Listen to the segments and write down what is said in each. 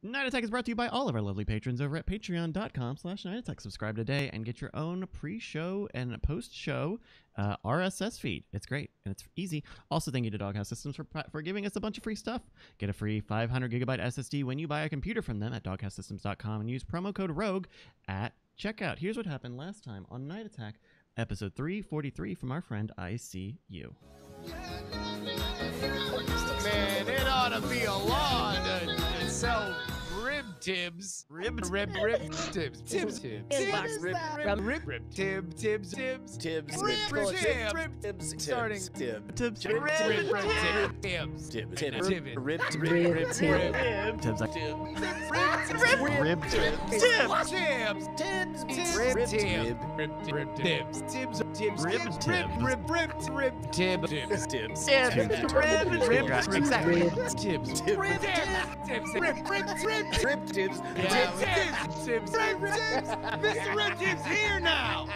Night Attack is brought to you by all of our lovely patrons over at patreon.com/Night Attack. Subscribe today and get your own pre-show and post-show RSS feed. It's great and it's easy. Also, thank you to Doghouse Systems for giving us a bunch of free stuff. Get a free 500 gigabyte SSD when you buy a computer from them at doghousesystems.com and use promo code ROGUE at checkout. Here's what happened last time on Night Attack, episode 343 from our friend ICU. Man, it ought to be a law to sell rib tibs. Rib tibs. Rib tibs. Tibs. Rib tibs. Starting Tips. Mr. Rib Tibs here now.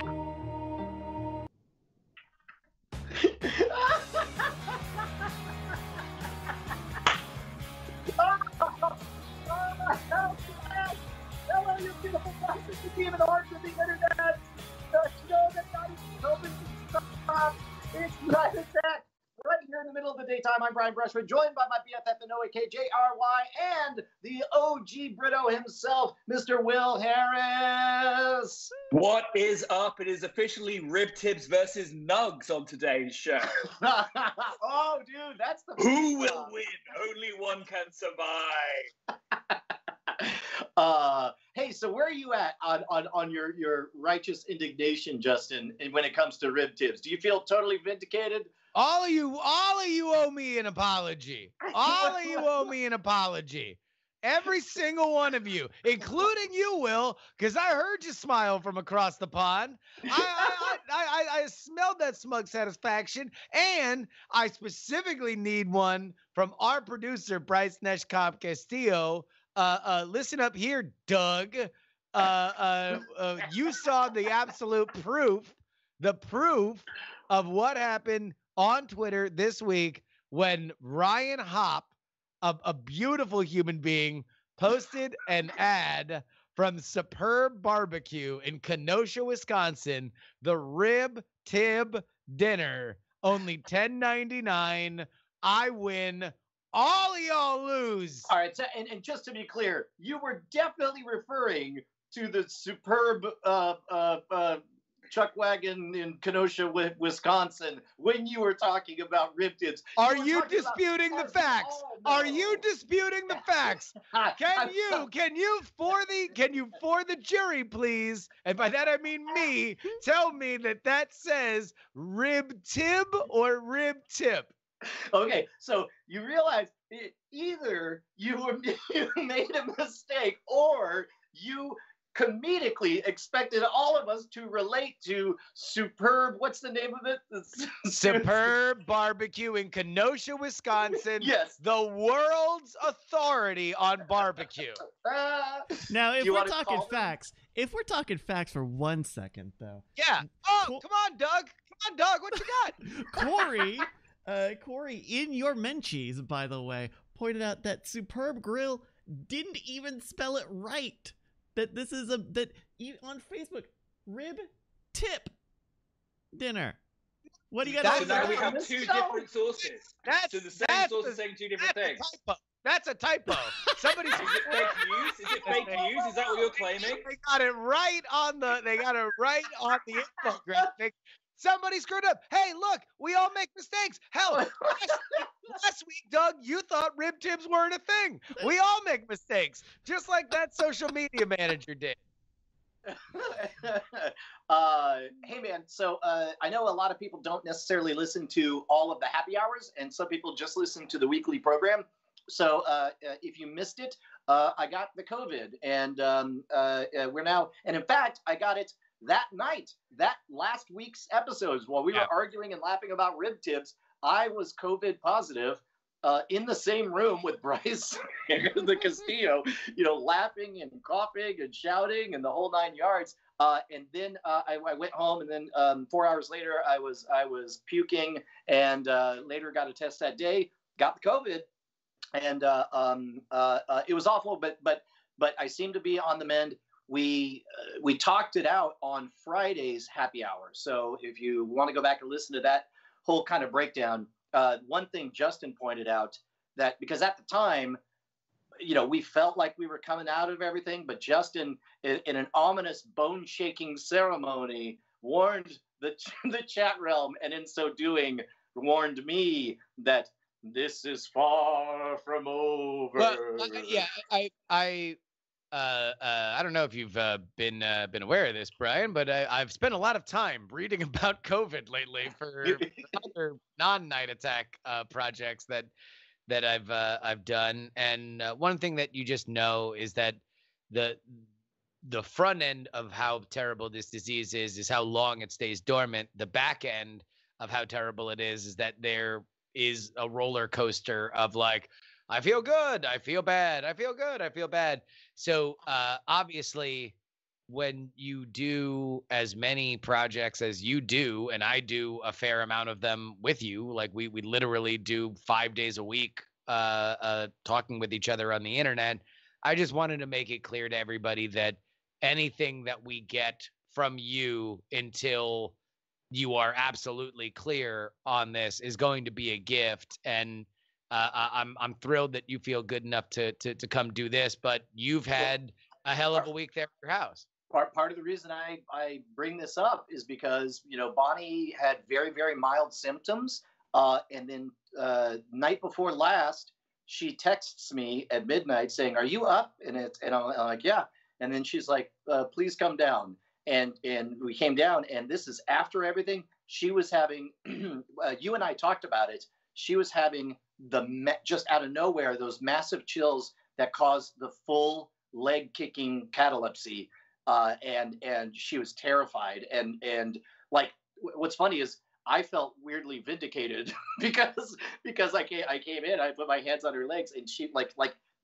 Hello, you beautiful monsters, the demon hordes of the internet. The show that not even open to stop. It's Night Attack. Right here in the middle of the daytime, I'm Brian Brushwood, joined by my BFF, the Noah KJRY, and the OG Brito himself, Mr. Will Harris. What is up? It is officially Rib Tips versus Nugs on today's show. Oh, dude, that's the Who will win? Only one can survive. Hey, so where are you at on your righteous indignation, Justin, when it comes to rib tips? Do you feel totally vindicated? All of you owe me an apology. All of you owe me an apology. Every single one of you, including you, Will, because I heard you smile from across the pond. I smelled that smug satisfaction, and I specifically need one from our producer, Bryce Neshkop Castillo. Listen up here, Doug. You saw the absolute proof, of what happened on Twitter this week when Ryan Hopp, a beautiful human being, posted an ad from Superb Barbecue in Kenosha, Wisconsin, the Rib Tib Dinner, only $10.99. I win. All of y'all lose. All right, so, and just to be clear, you were definitely referring to the Superb Chuck Wagon in Kenosha, Wisconsin, when you were talking about rib tips. Are you disputing the facts? Oh, no. Are you disputing the facts? Can you for the jury, please, and by that I mean me, tell me that says rib tib or rib tip? Okay, so you realize either you made a mistake or you comedically expected all of us to relate to Superb, what's the name of it? Superb Barbecue in Kenosha, Wisconsin. Yes. The world's authority on barbecue. Now, if we're talking facts for 1 second, though. Yeah. Oh, come on, Doug. What you got? Corey, in your Menchie's, by the way, pointed out that Superb Grill didn't even spell it right. That this is on Facebook, Rib Tip Dinner. What do you got? So now we have two different sources. So the same source is saying two different things. That's a typo. Somebody's Is it fake news? Is it fake news? Is that what you're claiming? They got it right on the infographic. Somebody screwed up. Hey, look, we all make mistakes. Hell, last week, Doug, you thought rib tips weren't a thing. We all make mistakes, just like that social media manager did. Hey, man, so I know a lot of people don't necessarily listen to all of the happy hours, and some people just listen to the weekly program. So if you missed it, I got the COVID, and we're now, and in fact, I got it that night, that last week's episodes, while we were arguing and laughing about rib tips, I was COVID positive in the same room with Bryce the Castillo, laughing and coughing and shouting and the whole 9 yards. And then I went home, and then 4 hours later, I was puking, and later got a test that day, got the COVID. and it was awful. But I seem to be on the mend. We talked it out on Friday's happy hour. So if you want to go back and listen to that whole kind of breakdown, one thing Justin pointed out, that because at the time, we felt like we were coming out of everything, but Justin, in an ominous, bone-shaking ceremony, warned the chat realm, and in so doing, warned me that this is far from over. Well, yeah, I don't know if you've been aware of this, Brian, but I've spent a lot of time reading about COVID lately for other non-night attack projects that I've done. And one thing that you just know is that the front end of how terrible this disease is how long it stays dormant. The back end of how terrible it is that there is a roller coaster of like, I feel good, I feel bad, I feel good, I feel bad. So obviously, when you do as many projects as you do, and I do a fair amount of them with you, like we literally do 5 days a week talking with each other on the internet, I just wanted to make it clear to everybody that anything that we get from you until you are absolutely clear on this is going to be a gift. And I'm thrilled that you feel good enough to come do this, but you've had a hell of a week there at your house. Part of the reason I bring this up is because, Bonnie had very, very mild symptoms. And then night before last, she texts me at midnight saying, "Are you up?" And I'm like, "Yeah." And then she's like, "Please come down." And we came down, and this is after everything. She was having, you and I talked about it. She was having just out of nowhere, those massive chills that caused the full leg kicking catalepsy. And she was terrified. And like, what's funny is I felt weirdly vindicated because I came in, I put my hands on her legs, and she like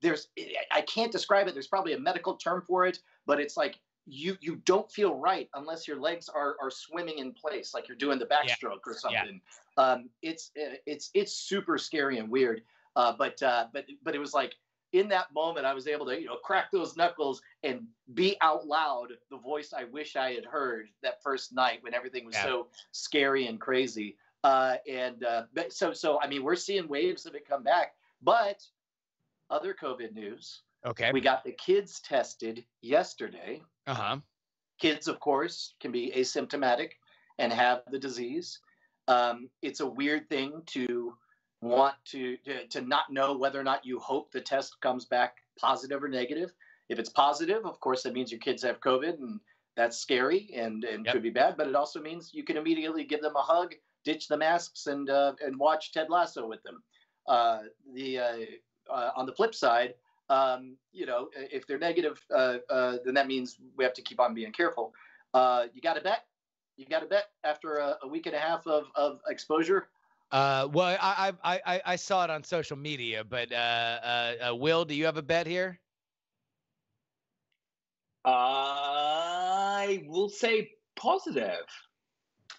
I can't describe it. There's probably a medical term for it, but it's like you don't feel right unless your legs are swimming in place, like you're doing the backstroke or something. Yeah. It's super scary and weird. But it was like, in that moment, I was able to, crack those knuckles and be out loud the voice I wish I had heard that first night when everything was so scary and crazy. So I mean, we're seeing waves of it come back. But other COVID news. Okay. We got the kids tested yesterday. Kids, of course, can be asymptomatic and have the disease. It's a weird thing to want to not know whether or not you hope the test comes back positive or negative. If it's positive, of course, that means your kids have COVID, and that's scary and could be bad. But it also means you can immediately give them a hug, ditch the masks, and watch Ted Lasso with them. On the flip side, if they're negative, then that means we have to keep on being careful. You got to bet. You got to bet after a week and a half of exposure. Well, I saw it on social media, but Will, do you have a bet here? I will say positive.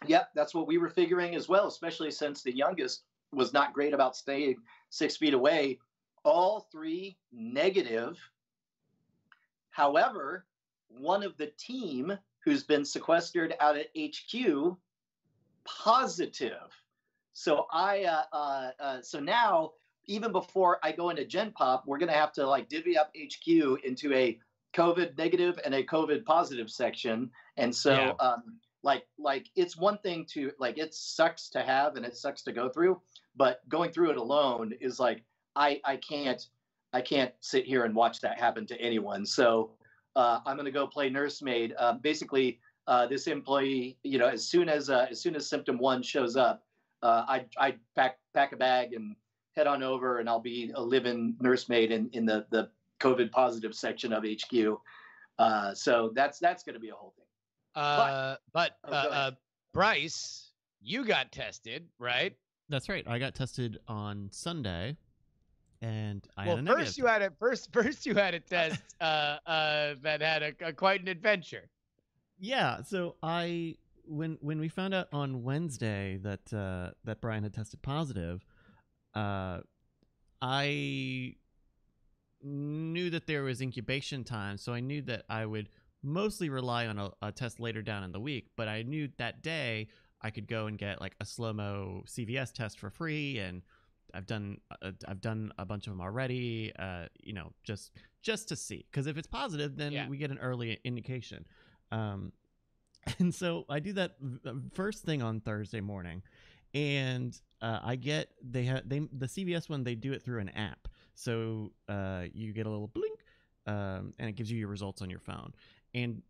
Yep, that's what we were figuring as well, especially since the youngest was not great about staying 6 feet away. All three negative. However, one of the team who's been sequestered out at HQ, positive. So so now, even before I go into Gen Pop, we're going to have to divvy up HQ into a COVID negative and a COVID positive section. And so, it's one thing to it sucks to have and it sucks to go through, but going through it alone is like, I can't sit here and watch that happen to anyone. So I'm going to go play nursemaid. Basically, this employee, as soon as symptom 1 shows up, I pack a bag and head on over, and I'll be a live-in nursemaid in the COVID positive section of HQ. So that's going to be a whole thing. But Bryce, you got tested, right? That's right. I got tested on Sunday, and I had a negative. First you had a test that had quite an adventure. Yeah. So when we found out on Wednesday that Brian had tested positive, I knew that there was incubation time, so I knew that I would mostly rely on a test later down in the week. But I knew that day I could go and get like a slow-mo CVS test for free, and I've done a bunch of them already. Just to see, because if it's positive, then we get an early indication. And so I do that first thing on Thursday morning, and I get the CVS one. They do it through an app, so you get a little blink, and it gives you your results on your phone. And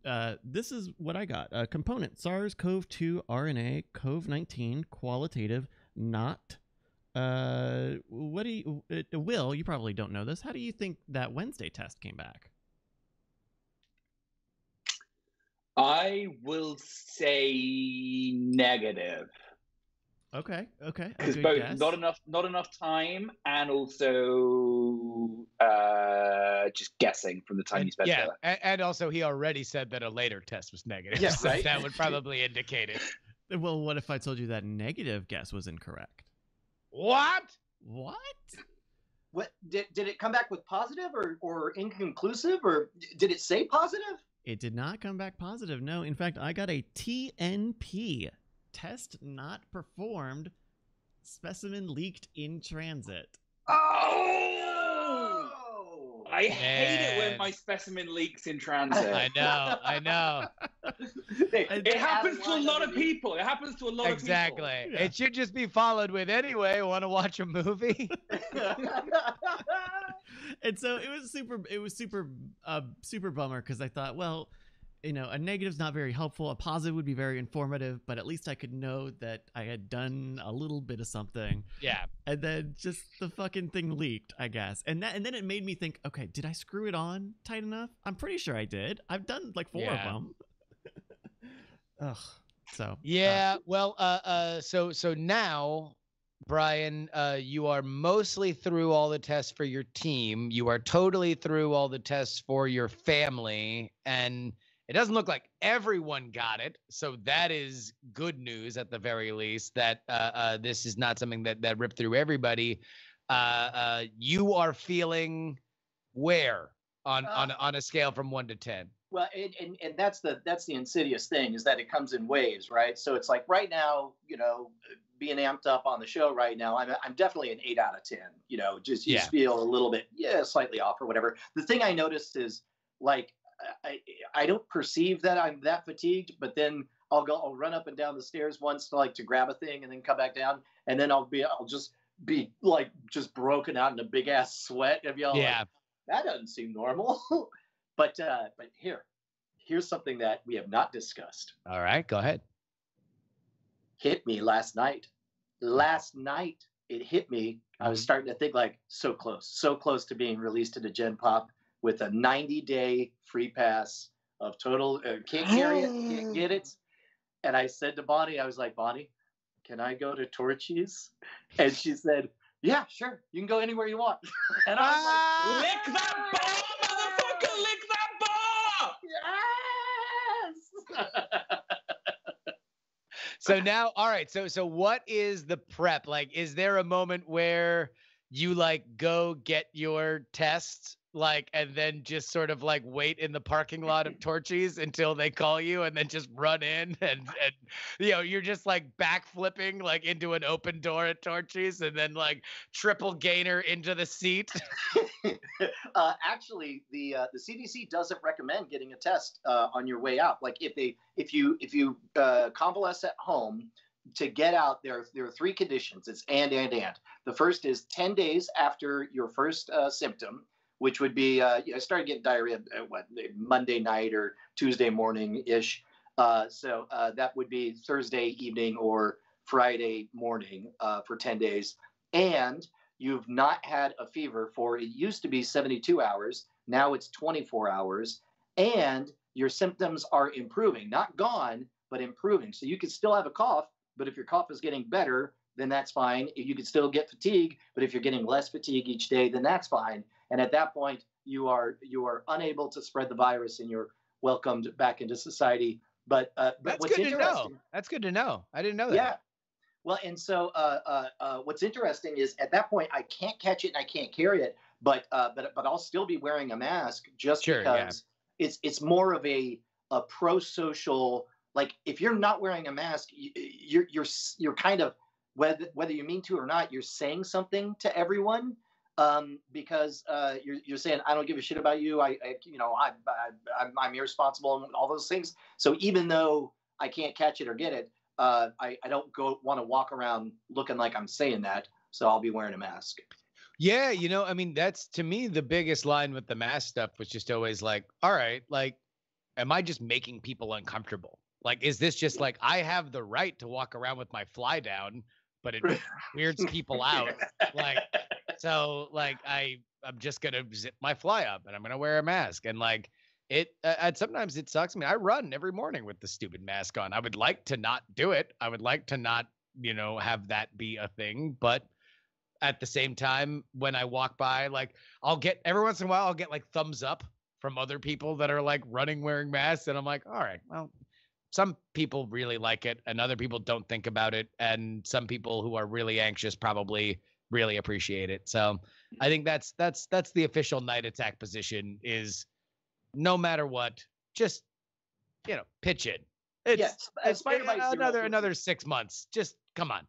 this is what I got: component SARS-CoV-2 RNA COVID-19 qualitative not. What do you, Will? You probably don't know this. How do you think that Wednesday test came back? I will say negative. Okay. Because both not enough time, and also just guessing from the time you spent there. And also he already said that a later test was negative. Yeah, so right? That would probably indicate it. Well, what if I told you that negative guess was incorrect? What? What did it come back with positive or inconclusive, or did it say positive? It did not come back positive. No, in fact, I got a TNP, test not performed, specimen leaked in transit. Oh! I hate it when my specimen leaks in transit. I know. It happens to a lot of people. It happens to a lot of people. Exactly. It should just be followed with, anyway, want to watch a movie? And so it was super bummer, because I thought, well, a negative's not very helpful. A positive would be very informative, but at least I could know that I had done a little bit of something. Yeah. And then just the fucking thing leaked, I guess. And then it made me think, okay, did I screw it on tight enough? I'm pretty sure I did. I've done like 4 of them. Ugh. So. Yeah. So now, Brian, you are mostly through all the tests for your team. You are totally through all the tests for your family, and it doesn't look like everyone got it. So that is good news at the very least, that this is not something that ripped through everybody. You are feeling where on a scale from 1 to 10? Well, and that's the insidious thing, is that it comes in waves, right? So it's like right now, being amped up on the show right now, I'm definitely an 8 out of 10. Just feel a little bit slightly off or whatever. The thing I noticed is, like, I don't perceive that I'm that fatigued, but then I'll run up and down the stairs once to grab a thing and then come back down, and then I'll just be like just broken out in a big ass sweat and be all like, that doesn't seem normal. But here's something that we have not discussed. All right, go ahead. Hit me last night. Last night it hit me. I was starting to think, like, so close to being released into Gen Pop with a 90-day free pass of total. Can't carry it, can't get it. And I said to Bonnie, I was like, Bonnie, can I go to Torchy's? And she said, yeah, sure. You can go anywhere you want. And I was like, lick that bar, motherfucker! Lick that bar! Yes! So now, all right. So what is the prep? Like, is there a moment where you go get your tests, and then just sort of wait in the parking lot of Torchy's until they call you, and then just run in and you're just backflipping into an open door at Torchy's, and then triple gainer into the seat? Actually, the CDC doesn't recommend getting a test on your way out. Like, if you convalesce at home, to get out, there are 3 conditions. It's and. The first is 10 days after your first symptom, which would be, I started getting diarrhea Monday night or Tuesday morning-ish. So that would be Thursday evening or Friday morning for 10 days. And you've not had a fever for, it used to be 72 hours. Now it's 24 hours. And your symptoms are improving, not gone, but improving. So you could still have a cough, but if your cough is getting better, then that's fine. You could still get fatigue, but if you're getting less fatigue each day, then that's fine. And at that point, you are unable to spread the virus, and you're welcomed back into society. But that's what's good to know. interesting? That's good to know. I didn't know that. Yeah. Well, and so what's interesting is at that point I can't catch it and I can't carry it, but I'll still be wearing a mask just Sure, yeah. because it's more of a pro-social. Like if you're not wearing a mask, you're kind of, whether you mean to or not, you're saying something to everyone, because you're saying I don't give a shit about you. I'm irresponsible and all those things. So even though I can't catch it or get it, I don't want to walk around looking like I'm saying that. So I'll be wearing a mask. Yeah, you know, I mean, that's to me the biggest line with the mask stuff was just always like, all right, like, am I just making people uncomfortable? Like, is this just like I have the right to walk around with my fly down, but it weirds people out? Like, so like I'm just gonna zip my fly up and I'm gonna wear a mask, and like it sometimes it sucks. I mean, I run every morning with the stupid mask on. I would like to not do it. I would like to not, you know, have that be a thing, but at the same time, when I walk by, like I'll get every once in a while, I'll get like thumbs up from other people that are like running wearing masks. And I'm like, all right, well, some people really like it and other people don't think about it. And some people who are really anxious probably really appreciate it. So I think that's the official Night Attack position is no matter what, just, you know, pitch it. It's another 6 months. Just come on.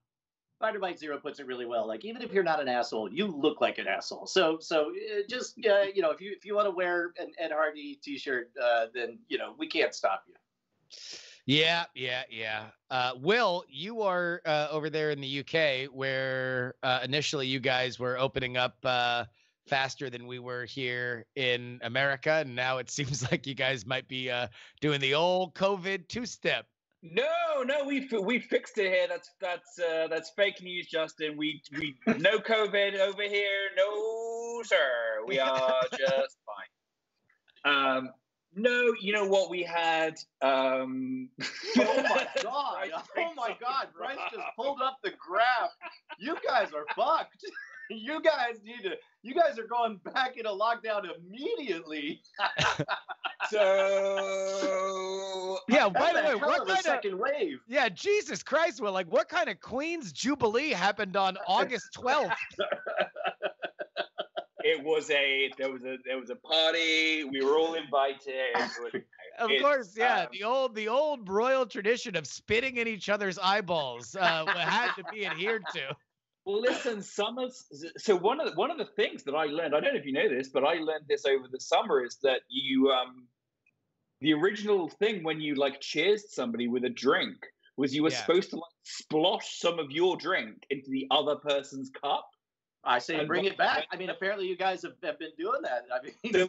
Spider-Bite Zero puts it really well. Like, even if you're not an asshole, you look like an asshole. So just you know, if you want to wear an Ed Hardy T-shirt, then you know we can't stop you. Yeah. Will, you are over there in the UK, where initially you guys were opening up faster than we were here in America, and now it seems like you guys might be doing the old COVID two-step. No, we fixed it here. That's fake news, Justin. We no COVID over here. No, sir. We are just fine. No, you know what we had? Oh my god! Oh my god! Bryce just pulled up the graph. You guys are fucked. You guys are going back into lockdown immediately. So yeah, by the way, what kind of second wave? Yeah, Jesus Christ, Will, like what kind of Queen's Jubilee happened on August 12th? There was a party. We were all invited. Of course, yeah. The old royal tradition of spitting in each other's eyeballs had to be adhered to. Well, listen, so one of the things that I learned, I don't know if you know this, but I learned this over the summer, is that you the original thing when you like cheersed somebody with a drink was you were supposed to like splosh some of your drink into the other person's cup. I say bring it back. I mean, apparently you guys have been doing that. I mean, so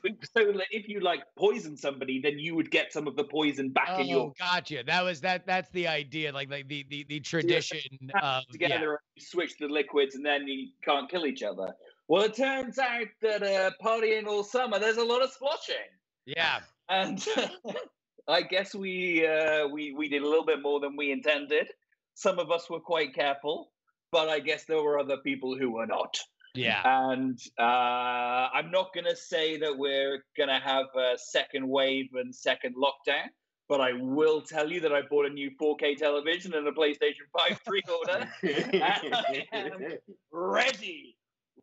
if you like poison somebody, then you would get some of the poison back in your. Gotcha. That's the idea. Like the tradition of together. You switch the liquids, and then you can't kill each other. Well, it turns out that partying all summer, there's a lot of sploshing. Yeah, and I guess we did a little bit more than we intended. Some of us were quite careful. But I guess there were other people who were not. Yeah. And I'm not going to say that we're going to have a second wave and second lockdown, but I will tell you that I bought a new 4K television and a PlayStation 5 pre-order.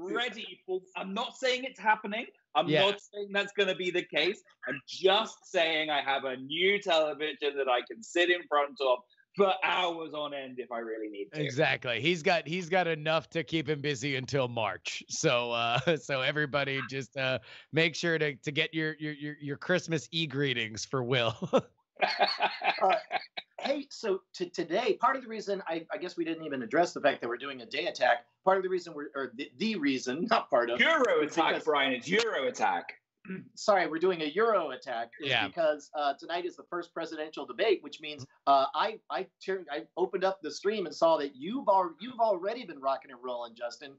ready for. I'm not saying it's happening. I'm not saying that's going to be the case. I'm just saying I have a new television that I can sit in front of for hours on end if I really need to. Exactly. He's got enough to keep him busy until March. So so everybody just make sure to get your Christmas e-greetings for Will. Hey, so today, part of the reason I guess we didn't even address the fact that we're doing a day attack. Part of the reason the reason, not part of Euro attack, Brian. It's Euro attack. Sorry, we're doing a Euro attack because tonight is the first presidential debate, which means I opened up the stream and saw that you've already been rocking and rolling, Justin.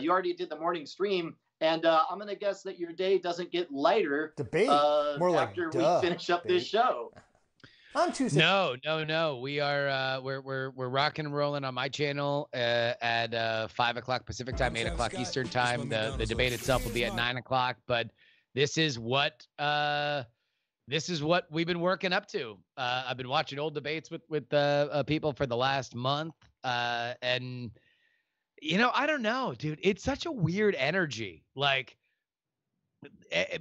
You already did the morning stream, and I'm gonna guess that your day doesn't get lighter debate more after like we finish up this show. On Tuesday. No. We are we're rocking and rolling on my channel at 5 o'clock Pacific time, 8 o'clock Eastern time. The debate itself will be at 9 o'clock, but this is what we've been working up to. I've been watching old debates with people for the last month, And I don't know, dude. It's such a weird energy. Like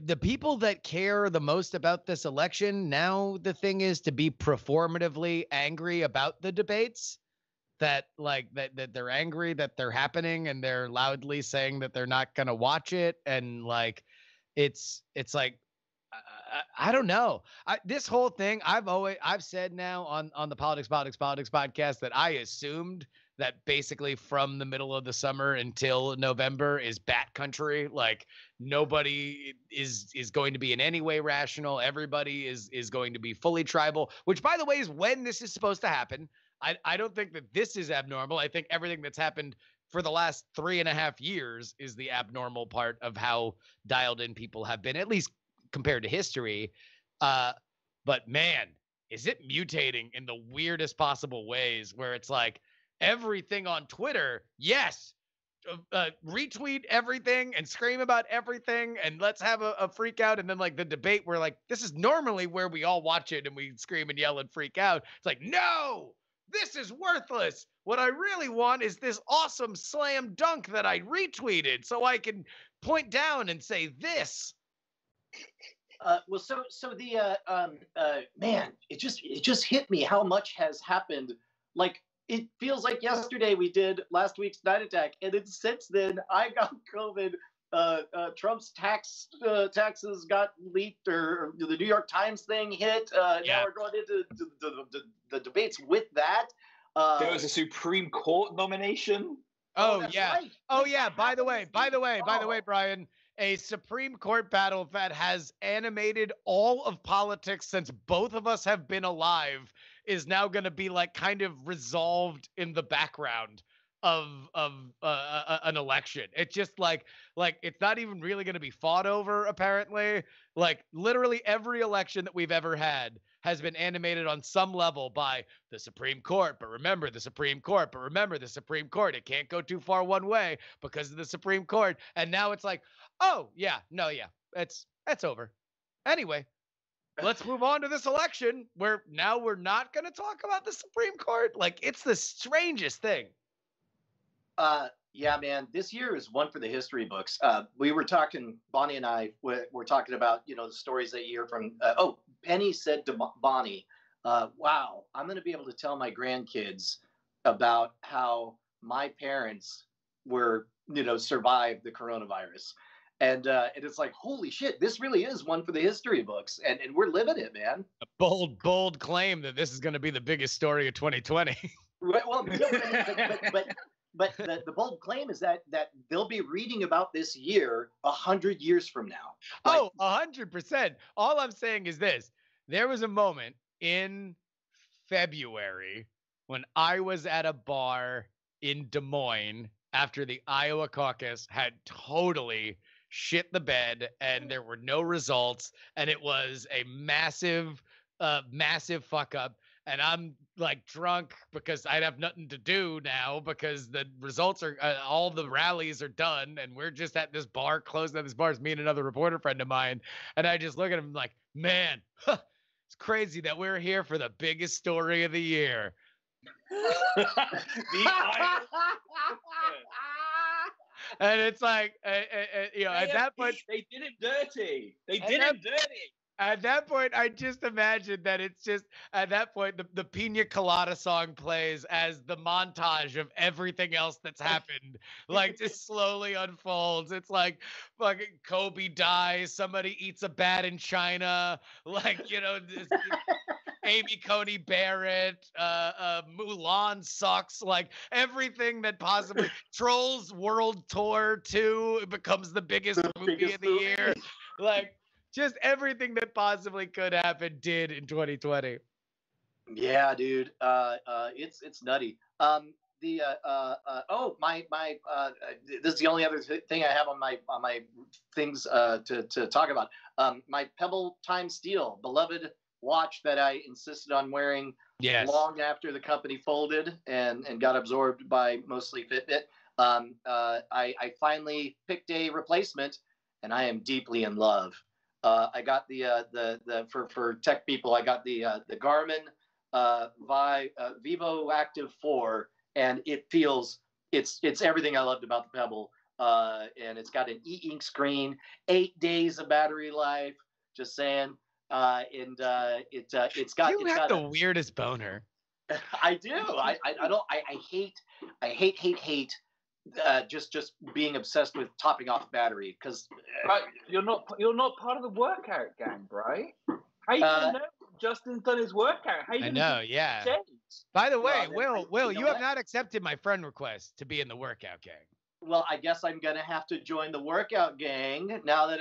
the people that care the most about this election now, the thing is to be performatively angry about the debates. That they're angry that they're happening, and they're loudly saying that they're not gonna watch it, and like it's like I don't know. This whole thing, I've said now on the Politics podcast that I assumed that basically from the middle of the summer until November is bat country. Like nobody is going to be in any way rational. Everybody is going to be fully tribal, which by the way is when this is supposed to happen. I don't think that this is abnormal. I think everything that's happened for the last 3.5 years is the abnormal part of how dialed in people have been, at least compared to history. But man, is it mutating in the weirdest possible ways, where it's like everything on Twitter, yes, retweet everything and scream about everything, and let's have a freak out. And then like the debate where like this is normally where we all watch it and we scream and yell and freak out. It's like, no, this is worthless. What I really want is this awesome slam dunk that I retweeted so I can point down and say this. Well, so the man, it just hit me how much has happened. Like it feels like yesterday we did last week's Night Attack, and then since then I got COVID. Trump's taxes got leaked, or the New York Times thing hit. Now we're going into the debates with that. There was a Supreme Court nomination. Oh yeah. Right. Oh yeah. By the way, Brian, a Supreme Court battle that has animated all of politics since both of us have been alive is now going to be like kind of resolved in the background of an election. It's just like it's not even really going to be fought over, apparently. Like literally every election that we've ever had has been animated on some level by the Supreme Court. But remember the Supreme Court. But remember the Supreme Court. It can't go too far one way because of the Supreme Court. And now it's like, oh yeah, no, yeah, that's over. Anyway, let's move on to this election where now we're not going to talk about the Supreme Court. Like it's the strangest thing. Yeah, man, this year is one for the history books. We were talking, Bonnie and I were talking about, the stories that year from, Penny said to Bonnie, wow, I'm going to be able to tell my grandkids about how my parents were, survived the coronavirus. And it's like, holy shit, this really is one for the history books. And we're living it, man. A bold claim that this is going to be the biggest story of 2020. Well, but the bold claim is that they'll be reading about this year 100 years from now. Like, 100%. All I'm saying is this. There was a moment in February when I was at a bar in Des Moines after the Iowa caucus had totally shit the bed and there were no results, and it was a massive fuck up. And I'm like drunk because I'd have nothing to do now because the results are all the rallies are done. And we're just at this bar, closing at this bar. It's me and another reporter friend of mine. And I just look at him like, man, it's crazy that we're here for the biggest story of the year. And it's like, at that point, they did it dirty. They did it dirty. At that point, I just imagined that it's just, at that point, the Pina Colada song plays as the montage of everything else that's happened. Like, just slowly unfolds. It's like, fucking Kobe dies, somebody eats a bat in China, like, Amy Coney Barrett, Mulan sucks, like, everything that possibly, Trolls World Tour 2 becomes the biggest movie of the year. Like, just everything that possibly could happen did in 2020. Yeah, dude. It's nutty. This is the only other thing I have on my things to talk about. My Pebble Time Steel, beloved watch that I insisted on wearing long after the company folded and got absorbed by mostly Fitbit. I finally picked a replacement, and I am deeply in love. I got for tech people, I got the Garmin Vivo Active 4, and it feels it's everything I loved about the Pebble. And it's got an e-ink screen, 8 days of battery life. Just saying. It's got You it's have got the a, weirdest boner. I do. I hate just being obsessed with topping off battery because You're not part of the workout gang, right? How you gonna know Justin's done his workout? How you I gonna know, keep yeah. change? By the way, Well, Will, you you know have what? not accepted my friend request to be in the workout gang. Well, I guess I'm gonna have to join the workout gang now that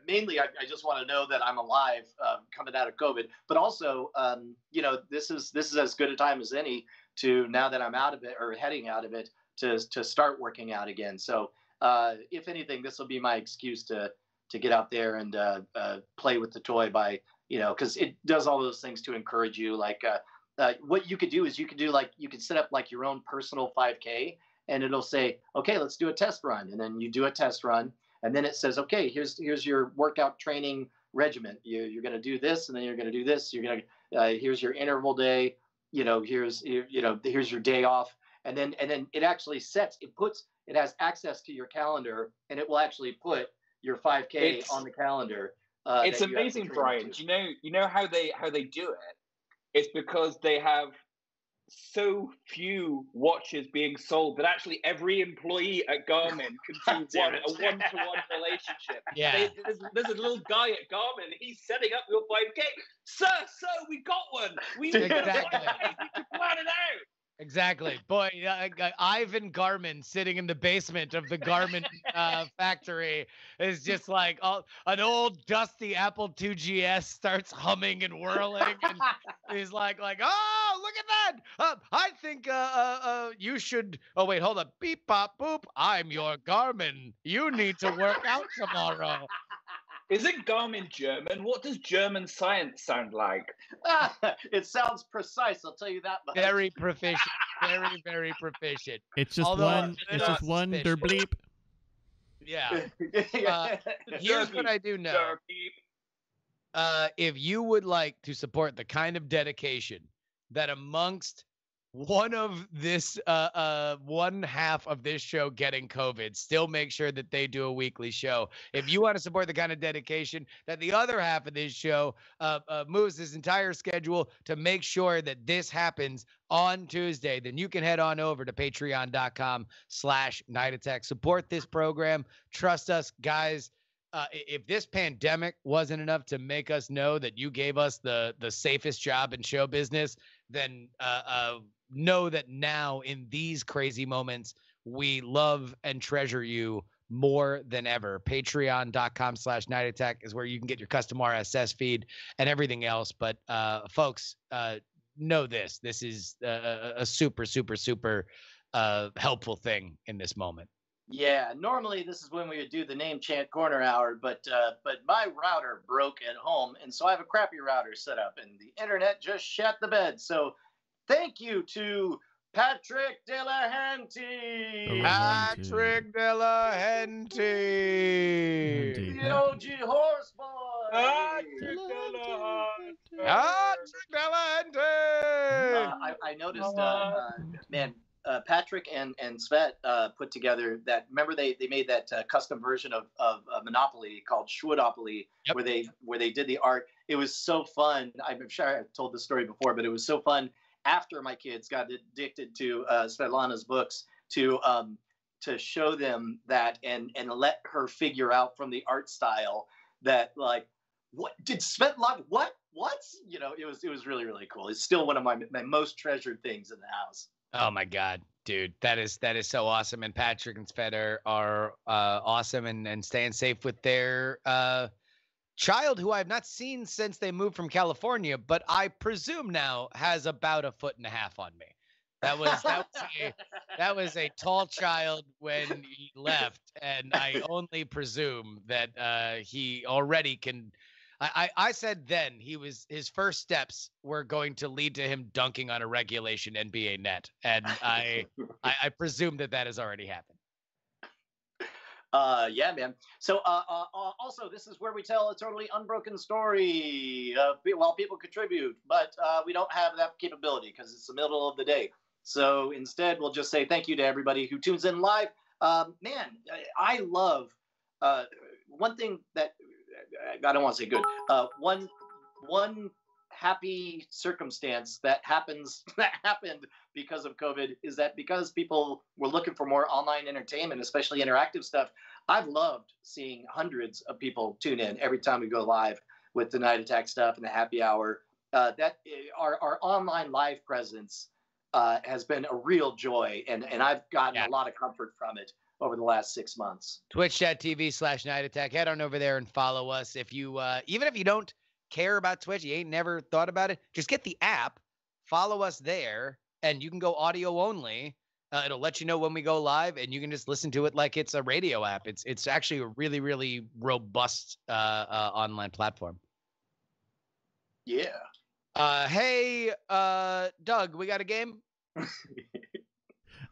mainly I just want to know that I'm alive coming out of COVID, but also this is as good a time as any to now that I'm out of it or heading out of it to start working out again. So if anything, this will be my excuse to get out there and play with the toy by because it does all those things to encourage you. Like what you could do is you could set up like your own personal 5K. And it'll say, okay, let's do a test run. And then you do a test run. And then it says, okay, here's your workout training regimen. You're going to do this, and then you're going to do this. You're going to, here's your interval day. Here's your day off. And then it actually it has access to your calendar, and it will actually put your 5K on the calendar. It's amazing, Brian. You know how they do it? It's because they have so few watches being sold that actually every employee at Garmin can do a one-to-one relationship. Yeah. There's a little guy at Garmin. He's setting up your 5K. Sir, we got one. We need Exactly. to plan it out. Exactly. Boy, Ivan Garmin sitting in the basement of the Garmin factory is just like an old dusty Apple IIgs starts humming and whirling. And he's like, oh, look at that. I think you should. Oh, wait, hold up. Beep, pop, boop. I'm your Garmin. You need to work out tomorrow. Isn't Garmin German? What does German science sound like? It sounds precise, I'll tell you that much. Very proficient. Very, very proficient. It's just one der bleep. Yeah. Here's what I do know. If you would like to support the kind of dedication that amongst one half of this show getting COVID still make sure that they do a weekly show. If you want to support the kind of dedication that the other half of this show moves his entire schedule to make sure that this happens on Tuesday, then you can head on over to patreon.com/Night Attack. Support this program. Trust us, guys. If this pandemic wasn't enough to make us know that you gave us the safest job in show business, then know that now in these crazy moments, we love and treasure you more than ever. Patreon.com/Night Attack is where you can get your custom RSS feed and everything else. But folks, know this is a super, super, super helpful thing in this moment. Yeah, normally this is when we would do the name chant corner hour, but my router broke at home, and so I have a crappy router set up, and the internet just shat the bed. So thank you to Patrick Delahanty. Patrick Delahanty. The OG horse boy. Patrick Delahanty. I noticed, Patrick and Svet put together that. Remember, they made that custom version of Monopoly called Schwoodopoly, yep. where they did the art. It was so fun. I'm sure I've told this story before, but it was so fun. After my kids got addicted to Svetlana's books, to show them that and let her figure out from the art style that, like, what did Svetlana what it was really, really cool. It's still one of my most treasured things in the house. Oh my God, dude, that is so awesome. And Patrick and Svet are awesome and staying safe with their child, who I've not seen since they moved from California, but I presume now has about 1.5 feet on me. That was a tall child when he left, and I only presume that he already can. I said then his first steps were going to lead to him dunking on a regulation NBA net, and I presume that has already happened. Yeah, man. So also, this is where we tell a totally unbroken story while people contribute, but we don't have that capability because it's the middle of the day. So instead, we'll just say thank you to everybody who tunes in live. Man, I love one thing that I don't want to say good. One happy circumstance that happened because of COVID is that because people were looking for more online entertainment, especially interactive stuff, I've loved seeing hundreds of people tune in every time we go live with the Night Attack stuff and the happy hour. That our online live presence has been a real joy, and I've gotten a lot of comfort from it over the last 6 months. Twitch.tv/Night Attack. Head on over there and follow us. If you, even if you don't care about Twitch, you ain't never thought about it, just get the app, follow us there, and you can go audio only. It'll let you know when we go live, and you can just listen to it like it's a radio app. It's actually a really, really robust online platform. Yeah. Hey, Doug, we got a game?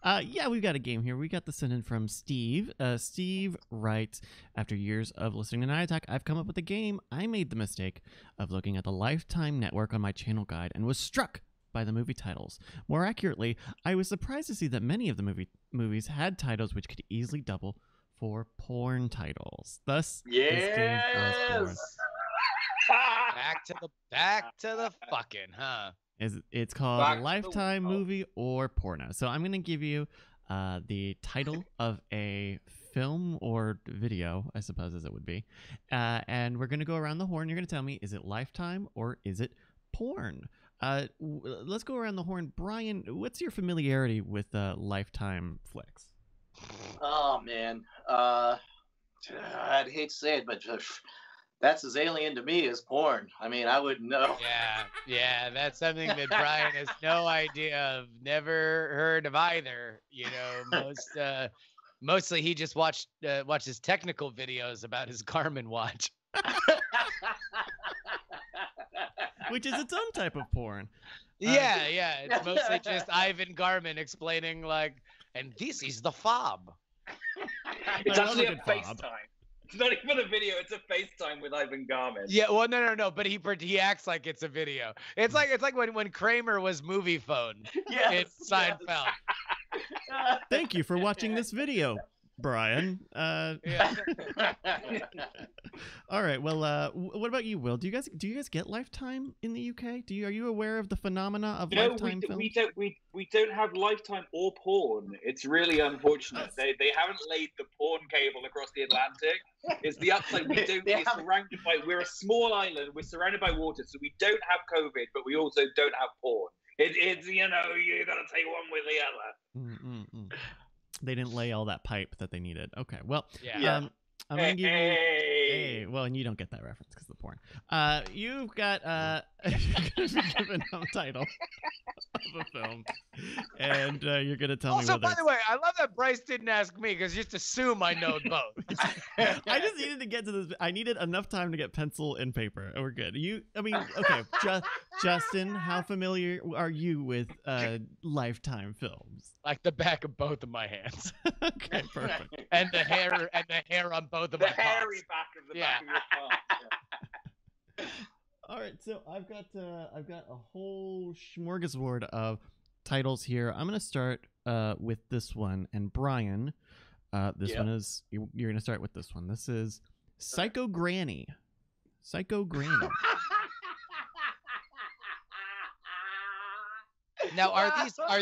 Yeah, we've got a game here. We got the send in from Steve. Steve writes, after years of listening to Night Attack, I've come up with a game. I made the mistake of looking at the Lifetime network on my channel guide and was struck by the movie titles. More accurately, I was surprised to see that many of the movies had titles which could easily double for porn titles. Thus, this game was born. Back to the fucking, huh? It's called Lifetime Movie or Porno. So I'm going to give you the title of a film or video, I suppose as it would be. And we're going to go around the horn. You're going to tell me, is it Lifetime or is it porn? Let's go around the horn. Brian, what's your familiarity with Lifetime flicks? Oh, man. I'd hate to say it, but that's as alien to me as porn. I mean, I wouldn't know. Yeah, that's something that Brian has no idea of, never heard of either. You know, mostly he just watches technical videos about his Garmin watch. Which is its own type of porn. Yeah, it's mostly just Ivan Garmin explaining, like, and this is the fob. It's actually a FaceTime. It's not even a video. It's a FaceTime with Ivan Garmin. Yeah, well, no. But he acts like it's a video. It's like when Kramer was movie phone in Seinfeld. Thank you for watching this video, Brian. All right. Well, what about you, Will? Do you guys get Lifetime in the UK? Are you aware of the phenomena of Lifetime films? We don't have Lifetime or porn. It's really unfortunate. They haven't laid the porn cable across the Atlantic. It's the upside. We're a small island. We're surrounded by water, so we don't have COVID, but we also don't have porn. It's you gotta take one with the other. They didn't lay all that pipe that they needed. Okay, well, yeah. I'm gonna give you. Hey, well, and you don't get that reference because of the porn. You've got you're gonna be given a title of a film, and you're gonna tell me. Also, by the way, I love that Bryce didn't ask me because just assume I know both. I just needed to get to this. I needed enough time to get pencil and paper. We're good. Okay. Justin, how familiar are you with Lifetime films? Like the back of both of my hands. Okay, perfect. And the hair on both of my palms. The hairy back of the back of your palm. All right, so I've got a whole smorgasbord of titles here. I'm gonna start with this one, and Brian, this one is you're gonna start with this one. This is Psycho Granny. Psycho Granny. Now, are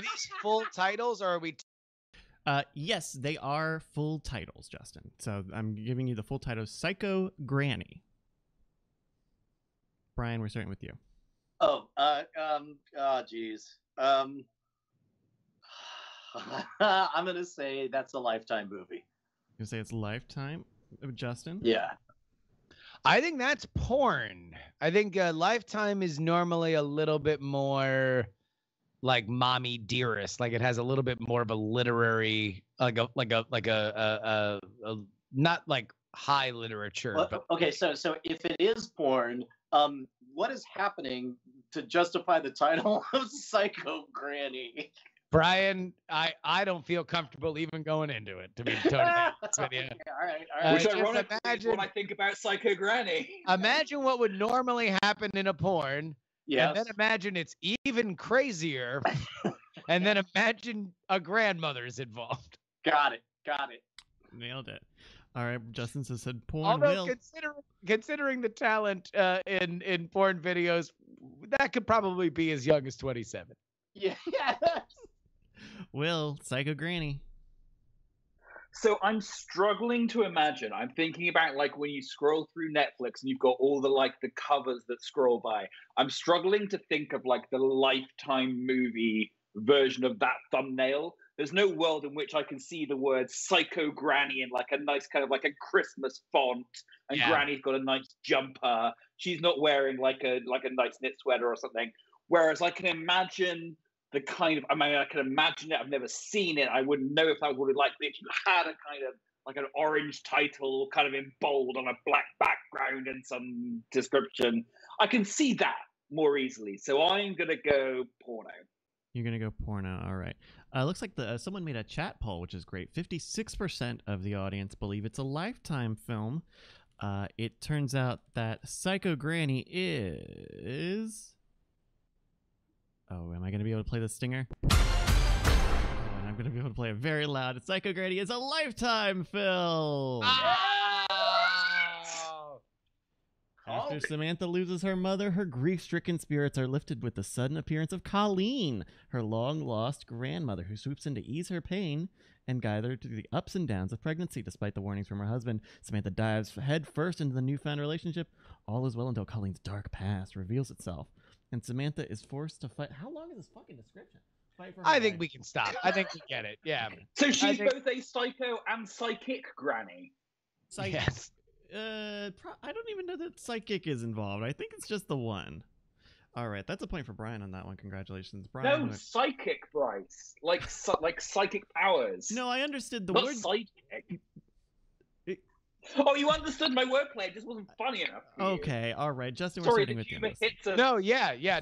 these full titles, or are we? Yes, they are full titles, Justin. So I'm giving you the full title: Psycho Granny. Brian, we're starting with you. Geez. I'm gonna say that's a Lifetime movie. You say it's Lifetime, Justin? Yeah. I think that's porn. I think Lifetime is normally a little bit more like Mommy Dearest. Like it has a little bit more of a literary, like a not like high literature. Well, but okay, so if it is porn, what is happening to justify the title of Psycho Granny? Brian, I don't feel comfortable even going into it, to be totally honest with you. All right. Which ironically is what I think about Psycho Granny. Imagine what would normally happen in a porn. Yes. And then imagine it's even crazier and then imagine a grandmother's involved. Got it. Nailed it. All right, Justin said porn Although will. considering the talent in porn videos, that could probably be as young as 27. Yeah. Will, Psycho Granny. So I'm struggling to imagine. I'm thinking about like when you scroll through Netflix and you've got all the covers that scroll by. I'm struggling to think of like the Lifetime movie version of that thumbnail. There's no world in which I can see the word Psycho Granny in like a nice kind of like a Christmas font, and Granny's got a nice jumper. She's not wearing like a nice knit sweater or something. Whereas I can imagine the kind of, I mean, I can imagine it. I've never seen it. I wouldn't know if that would like if you had a kind of like an orange title kind of in bold on a black background and some description. I can see that more easily. So I'm going to go porno. You're going to go porno. All right. Looks like someone made a chat poll, which is great. 56% of the audience believe it's a Lifetime film. It turns out that Psycho Granny is... Oh, am I going to be able to play the stinger? Oh, and I'm going to be able to play it very loud. Psycho Granny is a Lifetime film! After Samantha loses her mother, her grief-stricken spirits are lifted with the sudden appearance of Colleen, her long-lost grandmother, who swoops in to ease her pain and guide her through the ups and downs of pregnancy. Despite the warnings from her husband, Samantha dives head first into the newfound relationship. All is well until Colleen's dark past reveals itself, and Samantha is forced to fight. How long is this fucking description? Fight for her I think life. we can stop. I think we get it. Yeah. So she's both a psycho and psychic granny. Yes. I don't even know that psychic is involved. I think it's just the one. All right, that's a point for Brian on that one. Congratulations, Brian. No, psychic, Bryce. Like psychic powers. No, I understood the Not word. psychic. Oh, you understood my wordplay. It just wasn't funny enough. For you. Okay, all right, Justin. Sorry, we're starting the with you. on humor this. hits us. No,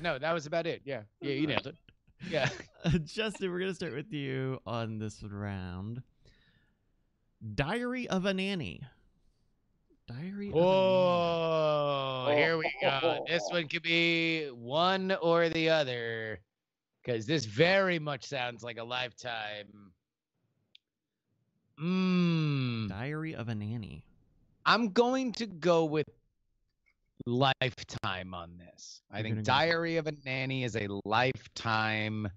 no, that was about it. Yeah, you nailed it. Yeah. Justin, we're gonna start with you on this round. Diary of a Nanny. Diary of a Nanny. Oh, here we go. This one could be one or the other, because this very much sounds like a Lifetime. Diary of a Nanny. I'm going to go with Lifetime on this. I think Diary of a Nanny is a Lifetime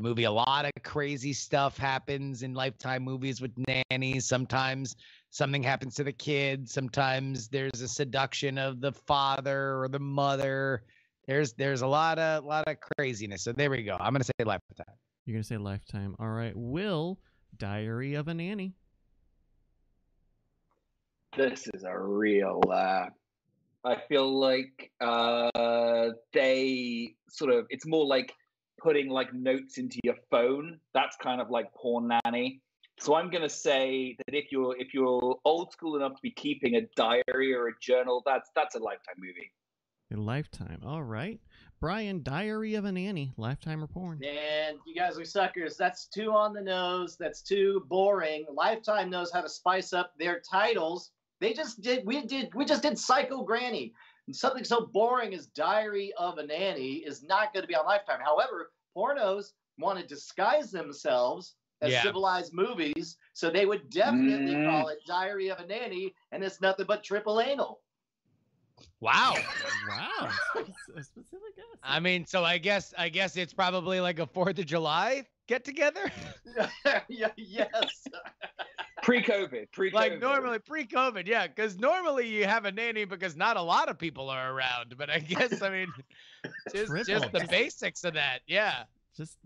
movie. A lot of crazy stuff happens in Lifetime movies with nannies. Sometimes something happens to the kid. Sometimes there's a seduction of the father or the mother. There's a lot of craziness. So there we go. I'm gonna say Lifetime. You're gonna say Lifetime. All right. Will, Diary of a Nanny. This is a real I feel like they sort of, it's more like putting like notes into your phone. That's kind of like Porn Nanny. So I'm gonna say that if you're old school enough to be keeping a diary or a journal, that's a Lifetime movie. A Lifetime. All right. Brian, Diary of a Nanny, Lifetime or porn? Man, you guys are suckers. That's too on the nose. That's too boring. Lifetime knows how to spice up their titles. We just did Psycho Granny. And something so boring as Diary of a Nanny is not going to be on Lifetime. However, pornos want to disguise themselves as civilized movies, so they would definitely call it Diary of a Nanny, and it's nothing but triple anal. Wow. Wow. A specific guess. I mean, so I guess it's probably like a 4th of July get together. Yes. Pre-COVID. Like normally pre-COVID, yeah, because normally you have a nanny because not a lot of people are around. But I guess, I mean, just the basics of that, yeah. Just,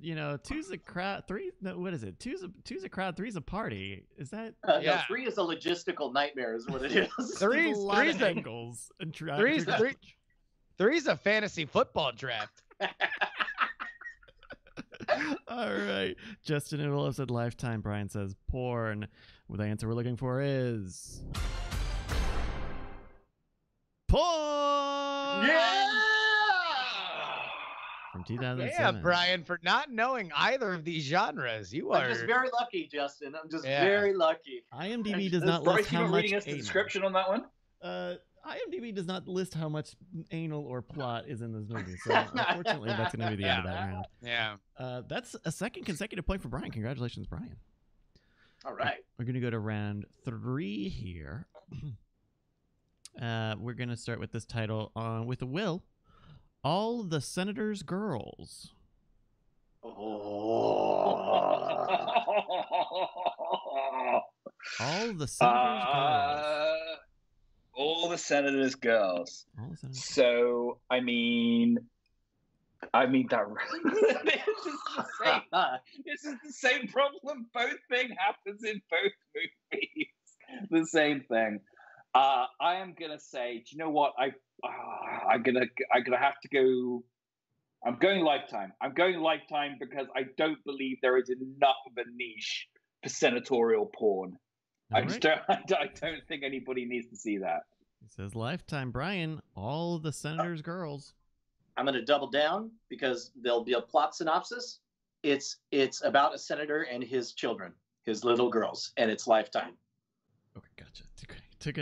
two's a crowd, three. No, what is it? Two's a crowd, three's a party. Is that? No, 3 is a logistical nightmare, is what it is. Three's angles and three's a fantasy football draft. All right, Justin and Willow said Lifetime. Brian says porn. Well, the answer we're looking for is porn. Yeah. From 2007. Yeah, Brian, for not knowing either of these genres, I'm just very lucky, Justin. I'm just very lucky. IMDb does not list Bryce, how you much. reading us the description on that one? IMDb does not list how much anal or plot is in this movie, so unfortunately, that's going to be the end of that round. Yeah. That's a second consecutive point for Brian. Congratulations, Brian. All right. We're going to go to round 3 here. We're going to start with this title with a will. All the Senator's Girls. All the Senator's Girls. All the Senator's Girls. All the Senator's So, I mean that this is the same problem. Both thing happens in both movies. The same thing. I am gonna say, do you know what? I'm gonna have to go. I'm going Lifetime. I'm going Lifetime because I don't believe there is enough of a niche for senatorial porn. I don't think anybody needs to see that. He says Lifetime. Brian, all the Senator's Girls. I'm going to double down because there'll be a plot synopsis. It's about a senator and his children, his little girls, and it's Lifetime. Okay, gotcha. Took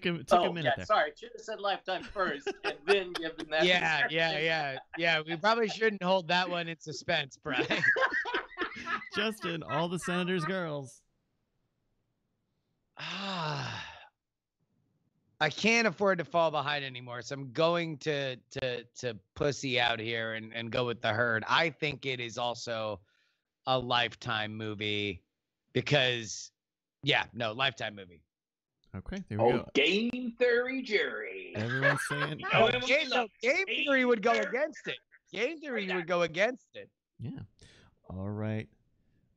a minute there. Sorry, should have said Lifetime first and then give them that. Yeah. We probably shouldn't hold that one in suspense, Brian. Justin, all the Senator's Girls. I can't afford to fall behind anymore, so I'm going to pussy out here and go with the herd. I think it is also a Lifetime movie because, Lifetime movie. Okay, there we go. Game Theory Jerry. Everyone's saying... Game Theory would go against it. Game Theory would go against it. Yeah. All right.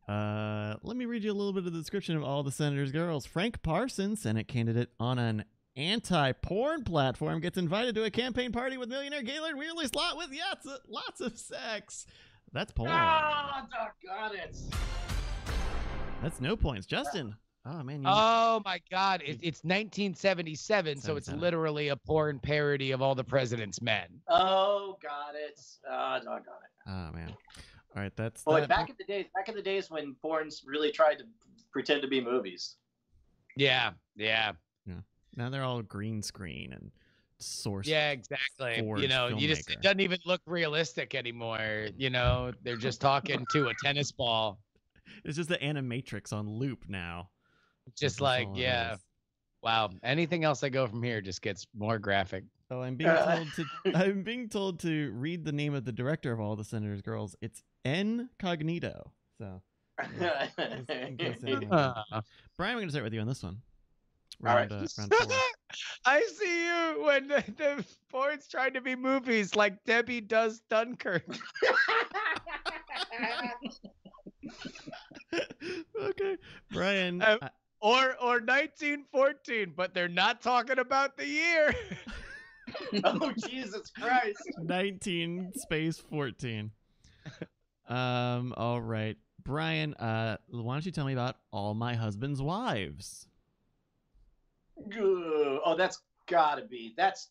Let me read you a little bit of the description of All the Senator's Girls. Frank Parsons, Senate candidate on an anti-porn platform, gets invited to a campaign party with millionaire Gaylord Wheeler's lot with lots of sex. That's porn. Oh, got it. That's no points. Justin. Oh, man. Oh, my God. It's 1977, so it's literally a porn parody of All the President's Men. Oh, got it. Got it. Oh, man. All right, that's back in the days when porns really tried to pretend to be movies. Yeah. Now they're all green screen and source. Yeah, exactly. It doesn't even look realistic anymore. They're just talking to a tennis ball. It's just the animatrix on loop now. Just like, yeah. Wow. Anything else I go from here just gets more graphic. Oh, I'm being told to read the name of the director of All the Senator's Girls. It's Incognito. So, in case anyone... Brian, we're gonna start with you on this one. Round 4. I see you when the porn's trying to be movies like Debbie does Dunkirk. Okay, Brian. Or 1914, but they're not talking about the year. Oh, Jesus Christ. 19-14. All right. Brian, why don't you tell me about All My Husband's Wives? Oh, that's gotta be. That's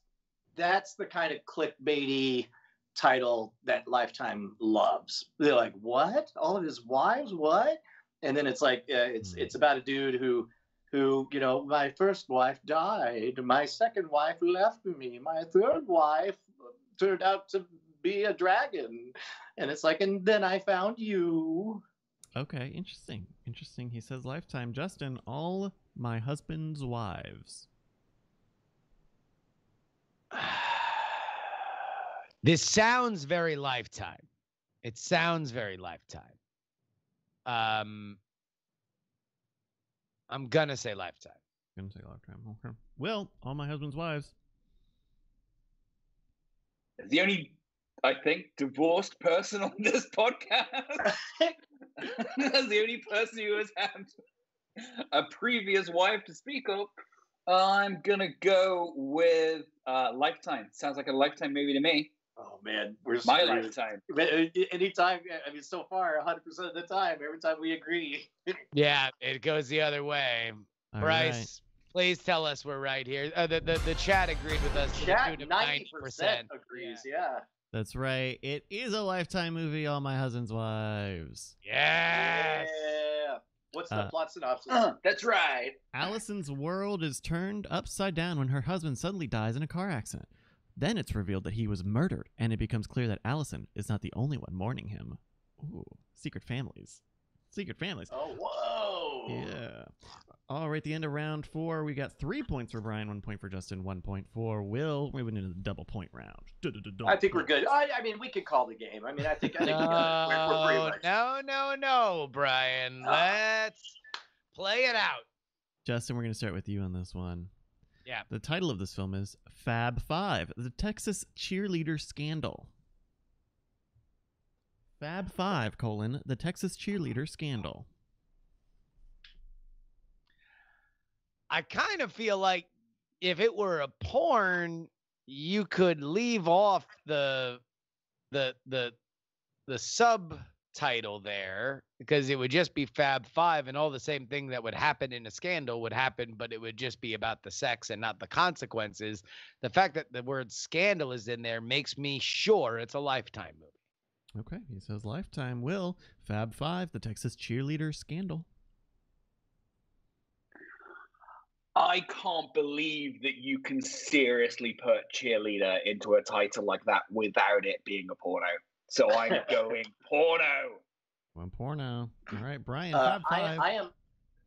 the kind of clickbaity title that Lifetime loves. They're like, what? All of his wives? What? And then it's like, it's about a dude who, my first wife died. My second wife left me. My third wife turned out to be a dragon. And it's like, and then I found you. Okay, interesting. He says Lifetime. Justin, All My Husband's Wives. This sounds very Lifetime. It sounds very Lifetime. I'm gonna say Lifetime. Okay. Will, All My Husband's Wives. The only, I think, divorced person on this podcast. That's the only person who has had a previous wife to speak of. I'm gonna go with Lifetime. Sounds like a Lifetime movie to me. Oh man, we're my Lifetime. Anytime, I mean, so far, 100% of the time, every time we agree. Yeah, it goes the other way. All Bryce, right. Please tell us we're right here. The chat agreed with us. Chat 90% agrees. Yeah. That's right. It is a Lifetime movie. All My Husband's Wives. Yes. Yeah. What's the plot synopsis? That's right. Allison's world is turned upside down when her husband suddenly dies in a car accident. Then it's revealed that he was murdered, and it becomes clear that Allison is not the only one mourning him. Ooh, secret families. Secret families. Oh, whoa. Yeah. All right, the end of round 4. We got 3 points for Brian, 1 point for Justin, 1 point for Will. We went into the double point round. I think we're good. I mean, we could call the game. I mean, I think we're pretty much. No, Brian. Let's play it out. Justin, we're going to start with you on this one. Yeah. The title of this film is Fab Five, the Texas Cheerleader Scandal. Fab Five, the Texas Cheerleader Scandal. I kind of feel like if it were a porn, you could leave off the subtitle there because it would just be Fab Five, and all the same thing that would happen in a scandal would happen, but it would just be about the sex and not the consequences. The fact that the word scandal is in there makes me sure it's a Lifetime movie. Okay, he says Lifetime. Will, Fab Five, the Texas Cheerleader Scandal. I can't believe that you can seriously put cheerleader into a title like that without it being a porno. So I'm going porno. One porno. All right, Brian, Fab Five.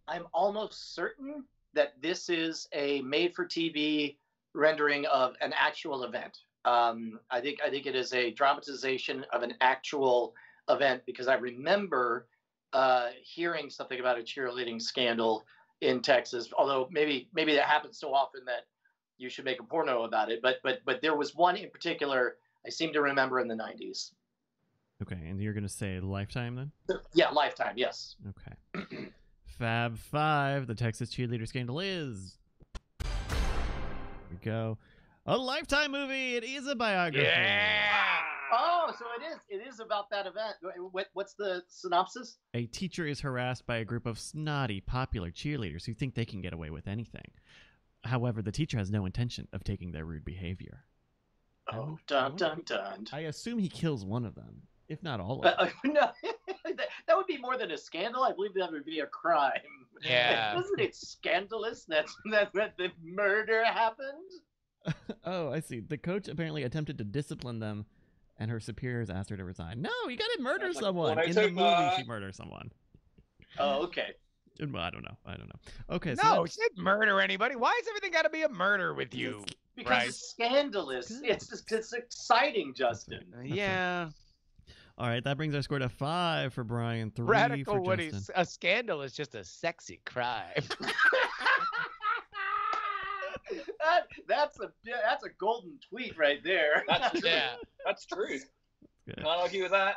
I'm almost certain that this is a made-for-TV rendering of an actual event. I think it is a dramatization of an actual event because I remember hearing something about a cheerleading scandal in Texas. Although maybe that happens so often that you should make a porno about it. But there was one in particular I seem to remember in the 90s. Okay, and you're gonna say Lifetime then? Yeah, Lifetime. Yes. Okay. Fab Five, the Texas Cheerleader Scandal is. Here we go. A Lifetime movie. It is a biography. Yeah. Oh, so it is about that event. What's the synopsis? A teacher is harassed by a group of snotty, popular cheerleaders who think they can get away with anything. However, the teacher has no intention of taking their rude behavior. Oh, dun dun dun. I assume he kills one of them, if not all of them. No, that would be more than a scandal. I believe that would be a crime. Yeah. Isn't it scandalous that the murder happened? Oh, I see. The coach apparently attempted to discipline them, and her superiors asked her to resign. No, you gotta murder someone. In the movie, she murders someone. Oh, okay. Well, I don't know. Okay, so No, she didn't murder anybody. Why has everything got to be a murder with you? Because Right. it's scandalous. It's exciting, Justin. Yeah. all right, that brings our score to 5 for Brian, 3 Radical for what Justin. is a scandal is just a sexy crime. That's a golden tweet right there. That's true. Yeah. That's true. Good. Can't argue with that.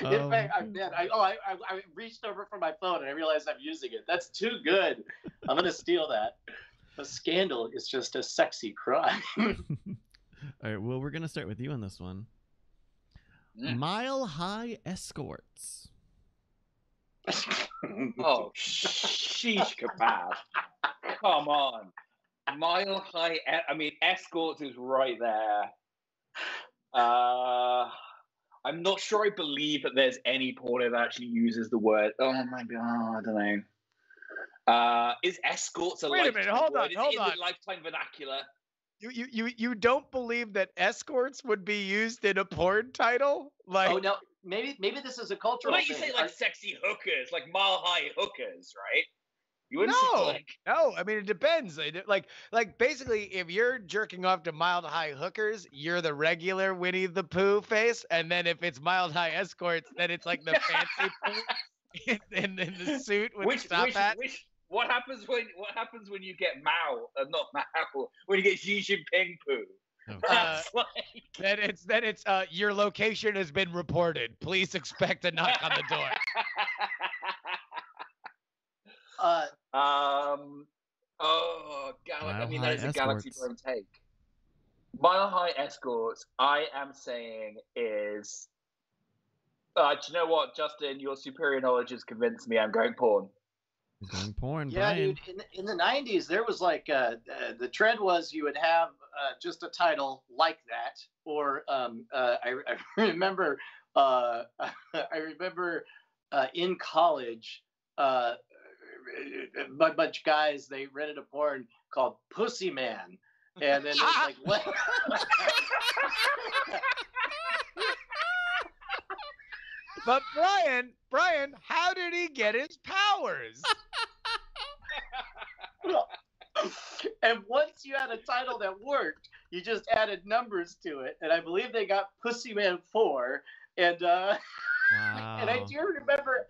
In fact, I reached over for my phone and I realized I'm using it. That's too good. I'm gonna steal that. A scandal is just a sexy crime. All right, well, we're gonna start with you on this one. Mile High Escorts. Oh, sheesh kebab. Come on. Mile High, Escorts is right there. I'm not sure I believe that there's any porno that actually uses the word. Oh my God, I don't know. Is escorts a Wait a lifetime minute, hold word? on, Is hold it on. in the lifetime vernacular? You don't believe that escorts would be used in a porn title? Like, Oh no, maybe this is a cultural Well, you thing. say like sexy hookers, like Mile High hookers, right? You wouldn't say like no. I mean, it depends. Like basically, if you're jerking off to Mild High hookers, you're the regular Winnie the Pooh face, and then if it's Mild High escorts, then it's like the fancy Pooh in the suit with the top hat. What happens when you get Mao? Not Mao. When you get Xi Jinping Poo. Oh. That's like Then it's your location has been reported. Please expect a knock on the door. Mile that is High a galaxy Escorts. brain take. Mile High Escorts, I am saying is. Do you know what, Justin? Your superior knowledge has convinced me. I'm going porn. He's going porn, Yeah, Brian. dude. In the 90s, there was like the trend was you would have just a title like that, or I remember in college a bunch of guys, they rented a porn called Pussy Man. And then it's like, what? But Brian, how did he get his powers? And once you had a title that worked, you just added numbers to it. And I believe they got Pussy Man 4. And Wow. and I do remember,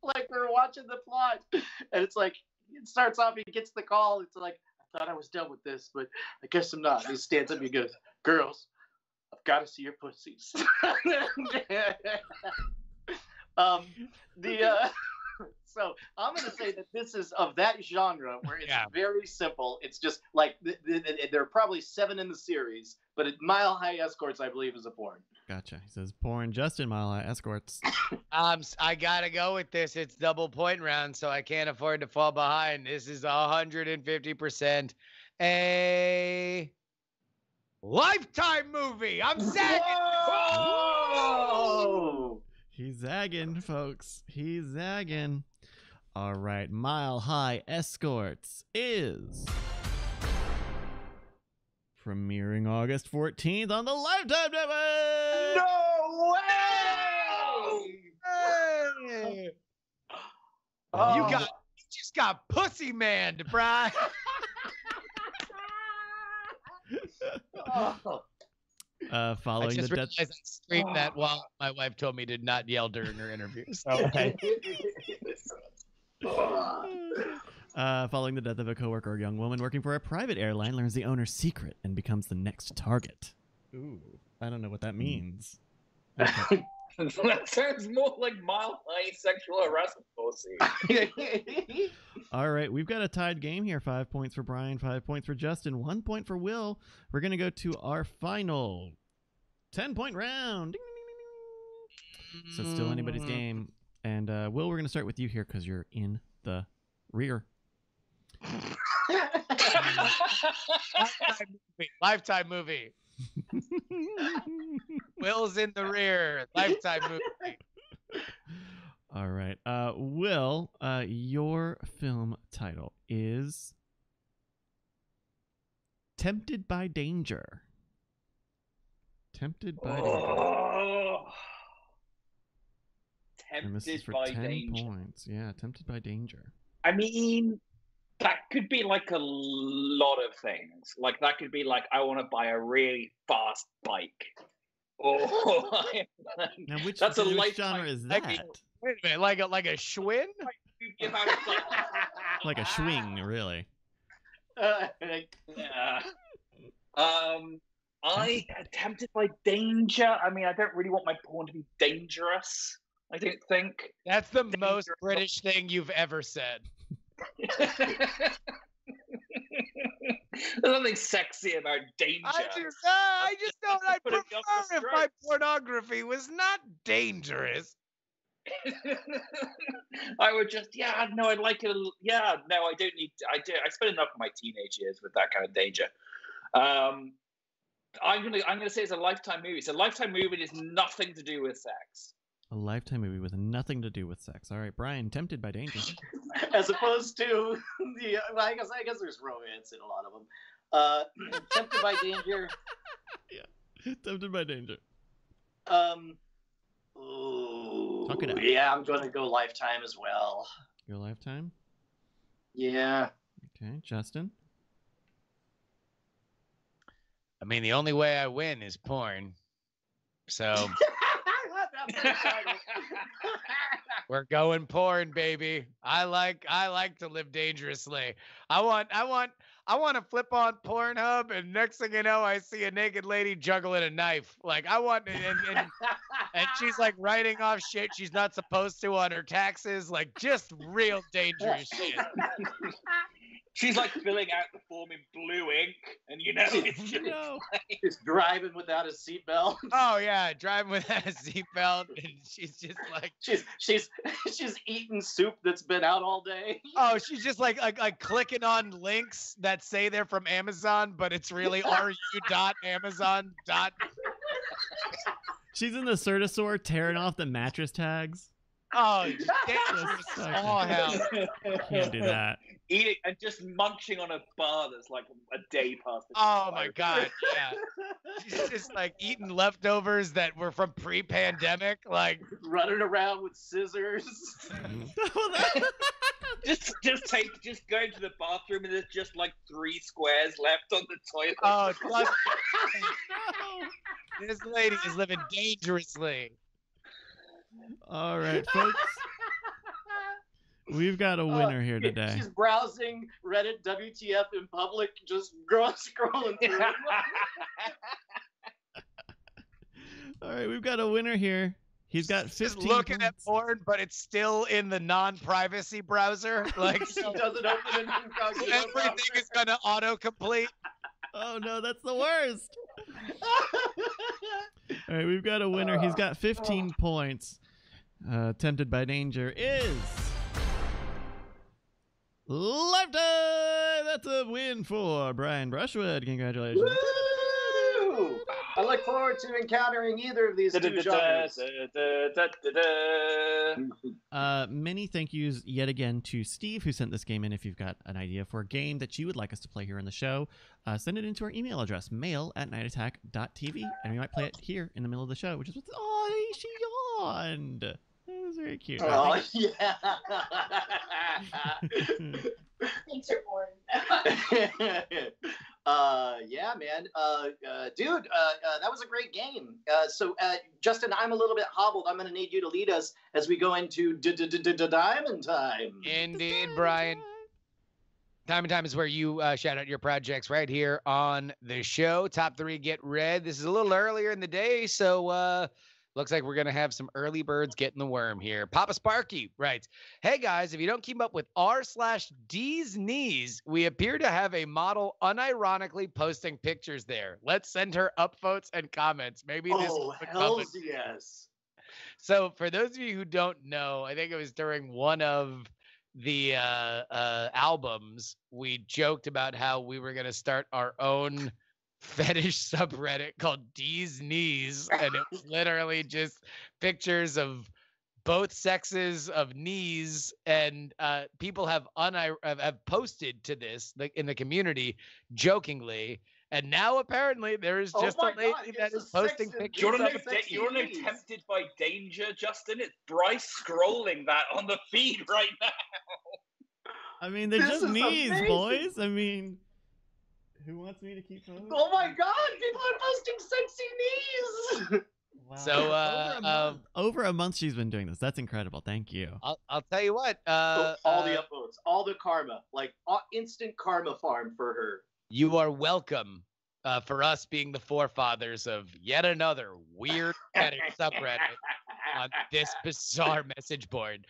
like, we were watching the plot, and it's like, it starts off, he gets the call, it's like, I thought I was done with this, but I guess I'm not. He stands up and he goes, girls, I've got to see your pussies. So I'm going to say that this is of that genre where it's very simple. It's just like, there are probably 7 in the series, but Mile High Escorts, I believe, is a porn. Gotcha. He says porn Justin Mile High Escorts. I gotta go with this. It's double point round, so I can't afford to fall behind. This is 150% a Lifetime movie. I'm zagging. Whoa! He's zagging, folks. He's zagging. All right, Mile High Escorts is premiering August 14th on the Lifetime Network. No way! Hey. You just got Pussy Man, Brian. Following I just the death. realized I screamed that while my wife told me to not yell during her interview. So okay. Following the death of a coworker, a young woman working for a private airline learns the owner's secret and becomes the next target. Ooh, I don't know what that means. Okay. That sounds more like Mile High sexual harassment policy. All right, we've got a tied game here. 5 points for Brian, 5 points for Justin, 1 point for Will. We're going to go to our final 10-point round. Ding, ding, ding, ding. So it's still anybody's game. And Will, we're going to start with you here because you're in the rear. Lifetime movie. Will's in the rear. Lifetime movie. All right. Will, your film title is Tempted by Danger. Tempted by Danger. And this is Tempted for by 10 danger. points. Yeah, Tempted by Danger. I mean, that could be like a lot of things. Like, that could be like, I want to buy a really fast bike. Or Now, which that's a which lifetime genre is I that? mean, wait a minute, like a Schwinn? You give out, Like a swing, really. yeah. I tempted by danger. I mean, I don't really want my porn to be dangerous. I don't think. That's the most British thing you've ever said. There's nothing sexy about danger. I just don't. I'd Put it prefer off the if my pornography was not dangerous. I would just, no, I'd like it. Yeah, no, I don't need. I spent enough of my teenage years with that kind of danger. I'm gonna say it's a Lifetime movie. So Lifetime movie has nothing to do with sex. A Lifetime movie with nothing to do with sex. All right, Brian, Tempted by Danger. As opposed to the, well, I guess there's romance in a lot of them. Tempted by Danger. Yeah, Tempted by Danger. Ooh, Talk it out. yeah, I'm gonna go Lifetime as well. Your Lifetime? Yeah. Okay, Justin? I mean, the only way I win is porn. So we're going porn, baby. I like to live dangerously. I want to flip on Pornhub, and next thing you know, I see a naked lady juggling a knife. Like I want, and she's like writing off shit she's not supposed to on her taxes. Like just real dangerous shit. She's like filling out the form in blue ink, and it's just, She's driving without a seatbelt. Oh yeah, driving without a seatbelt, and she's just like she's eating soup that's been out all day. oh, she's just like clicking on links that say they're from Amazon, but it's really ru.amazon. She's in the Certosaur tearing off the mattress tags. Oh, dangerous. Oh, hell. Can't do that. Eating and just munching on a bar that's like a day past. Oh, my God. Yeah. She's just like eating leftovers that were from pre-pandemic. Like, Running around with scissors. just going to the bathroom and there's just like 3 squares left on the toilet. oh, trust me. This lady is living dangerously. All right, folks. We've got a winner here today. She's browsing Reddit WTF in public, just scrolling through. All right, we've got a winner here. He's got 15 Just looking at points. porn, but it's still in the non-privacy browser. Like, She doesn't open an incognito everything browser. is going to autocomplete. Oh, no, that's the worst. All right, we've got a winner. He's got 15 points. Tempted by Danger is... Lifetime! That's a win for Brian Brushwood. Congratulations. Woo! I look forward to encountering either of these two genres. Many thank yous yet again to Steve, who sent this game in. If you've got an idea for a game that you would like us to play here on the show, send it into our email address, mail@nightattack.tv, and we might play it here in the middle of the show, which is what's... Oh, she yawned. That was very cute. Oh, yeah. Thanks for bored. Yeah, man. Dude, that was a great game. So, Justin, I'm a little bit hobbled. I'm going to need you to lead us as we go into Diamond Time. Indeed, Brian. Time and Time is where you shout out your projects right here on the show. Top 3 get read. This is a little earlier in the day, so looks like we're going to have some early birds getting the worm here. Papa Sparky writes, hey guys, if you don't keep up with r/D's knees, we appear to have a model unironically posting pictures there. Let's send her upvotes and comments. Maybe this Oh, will become hells yes. So for those of you who don't know, I think it was during one of the albums, we joked about how we were going to start our own fetish subreddit called D's Knees, and it was literally just pictures of both sexes of knees, and people have posted to this, like, in the community jokingly, and now apparently there is just a lady that is posting pictures. You want of to know Tempted by Danger, Justin? It's Bryce scrolling that on the feed right now. I mean, they're This just is knees, amazing. boys. I mean, who wants me to keep going? Oh my God, people are posting sexy knees. Wow. So over a month she's been doing this. That's incredible. Thank you. I'll tell you what. All the upvotes, all the karma, like instant karma farm for her. You are welcome for us being the forefathers of yet another weird fetish subreddit on this bizarre message board.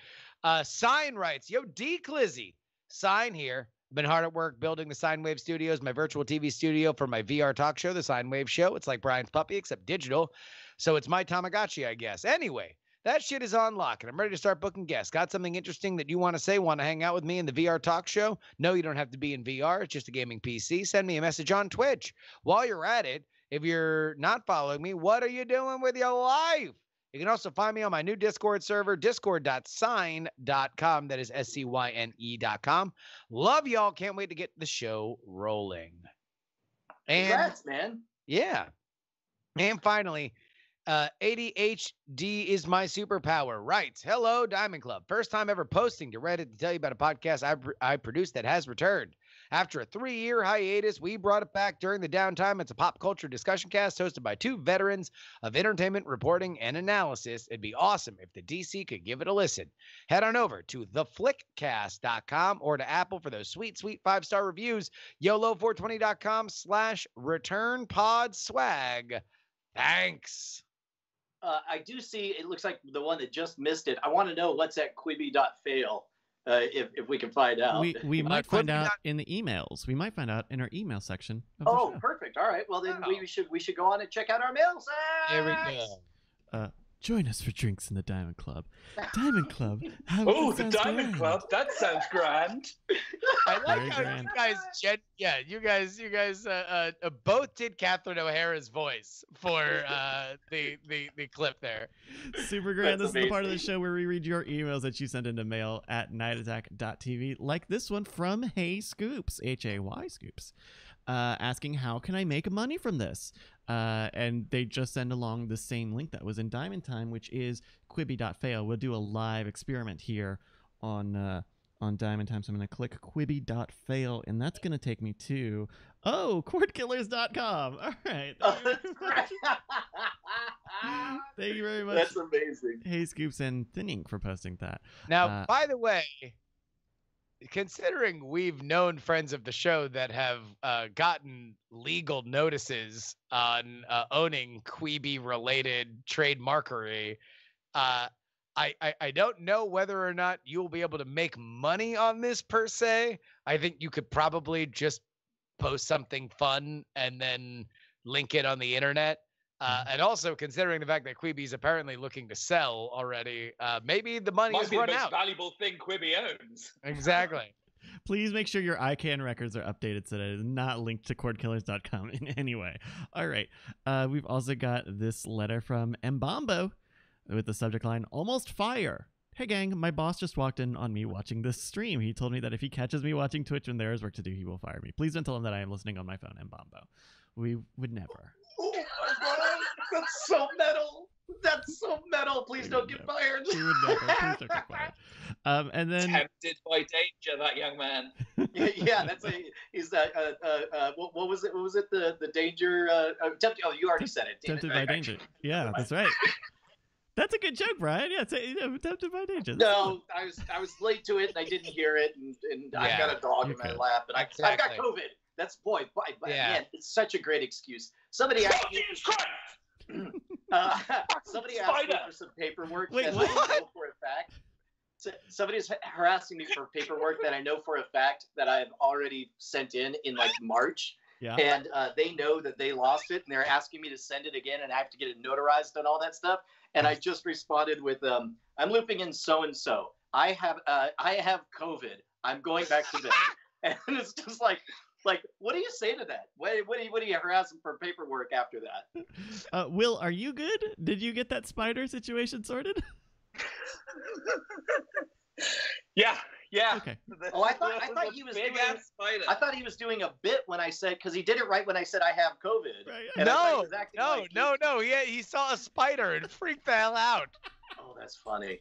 Sign writes, yo, D Clizzy, Sign here. I've been hard at work building the Sine Wave Studios, my virtual TV studio for my VR talk show, the Sine Wave Show. It's like Brian's Puppy, except digital. So it's my Tamagotchi, I guess. Anyway, that shit is on lock, and I'm ready to start booking guests. Got something interesting that you want to say? Want to hang out with me in the VR talk show? No, you don't have to be in VR. It's just a gaming PC. Send me a message on Twitch. While you're at it, if you're not following me, what are you doing with your life? You can also find me on my new Discord server, discord.sine.com. That is SCYNE.com. Love y'all. Can't wait to get the show rolling. And Congrats, man. yeah. And finally, ADHD is my superpower. Right. Hello, Diamond Club. First time ever posting to Reddit to tell you about a podcast I produced that has returned. After a 3-year hiatus, we brought it back during the downtime. It's a pop culture discussion cast hosted by 2 veterans of entertainment reporting and analysis. It'd be awesome if the DC could give it a listen. Head on over to theflickcast.com or to Apple for those sweet, sweet 5-star reviews. YOLO420.com/returnpodswag. Thanks. I do see, it looks like the one that just missed it. I want to know what's at quibi.fail, if we can find out. We might find out in the emails. We might find out in our email section of the show. Perfect. All right. Well, then we should go on and check out our mail. There we go. Join us for drinks in the Diamond Club. Diamond Club. Oh, the Diamond Club. That sounds grand. I like Very how grand. you guys both did Catherine O'Hara's voice for the clip there. Super grand. That's This is the part of the amazing. show where we read your emails that you send into mail at nightattack.tv, like this one from Hey Scoops, Hay Scoops, asking how can I make money from this? And they just send along the same link that was in Diamond Time, which is Quibi.fail. We'll do a live experiment here on Diamond Time. So I'm going to click Quibi.fail, and that's going to take me to cordkillers.com. All right. Thank you very much. That's amazing. Hey Scoops and Thinning for posting that. Now, by the way, considering we've known friends of the show that have gotten legal notices on owning Quibi-related trademarkery, I don't know whether or not you'll be able to make money on this per se. I think you could probably just post something fun and then link it on the internet. And also considering the fact that Quibi is apparently looking to sell already, maybe the money Might is be the run most out. valuable thing Quibi owns. Exactly. Please make sure your ICANN records are updated so that it is not linked to cordkillers.com in any way. All right. We've also got this letter from Mbombo with the subject line, Almost Fire. Hey, gang, my boss just walked in on me watching this stream. He told me that if he catches me watching Twitch when there is work to do, he will fire me. Please don't tell him that I am listening on my phone, Mbombo. We would never. Oh my god, that's so metal. That's so metal. Please don't get fired. We would never. Please don't get fired. And then Tempted by danger, that young man. Yeah, he's what was it? What was it? The danger. Tempted. Oh, you already said it. Damn tempted it. by danger. Yeah, that's right. That's a good joke, Brian. Yeah, tempted by danger. That's No, I was late to it and I didn't hear it, and I've got a dog in my Okay. lap, and I've got Exactly. COVID. That's Yeah. man, it's such a great excuse. Somebody asked me. Somebody asked me for some paperwork Wait, that what? I know for a fact. Somebody's harassing me for paperwork that I know for a fact that I've already sent in like March. Yeah. And they know that they lost it, and they're asking me to send it again, and I have to get it notarized and all that stuff. And I just responded with, "I'm looping in so and so. I have COVID. I'm going back to bed." And it's just like, what do you say to that? What do you harass them for paperwork after that? Will, are you good? Did you get that spider situation sorted? Yeah. Okay. Oh, I thought he was big doing. ass spider. I thought he was doing a bit when I said, because he did it right when I said I have COVID. Right. And I thought he was acting like No. He saw a spider and freaked the hell out. Oh, that's funny.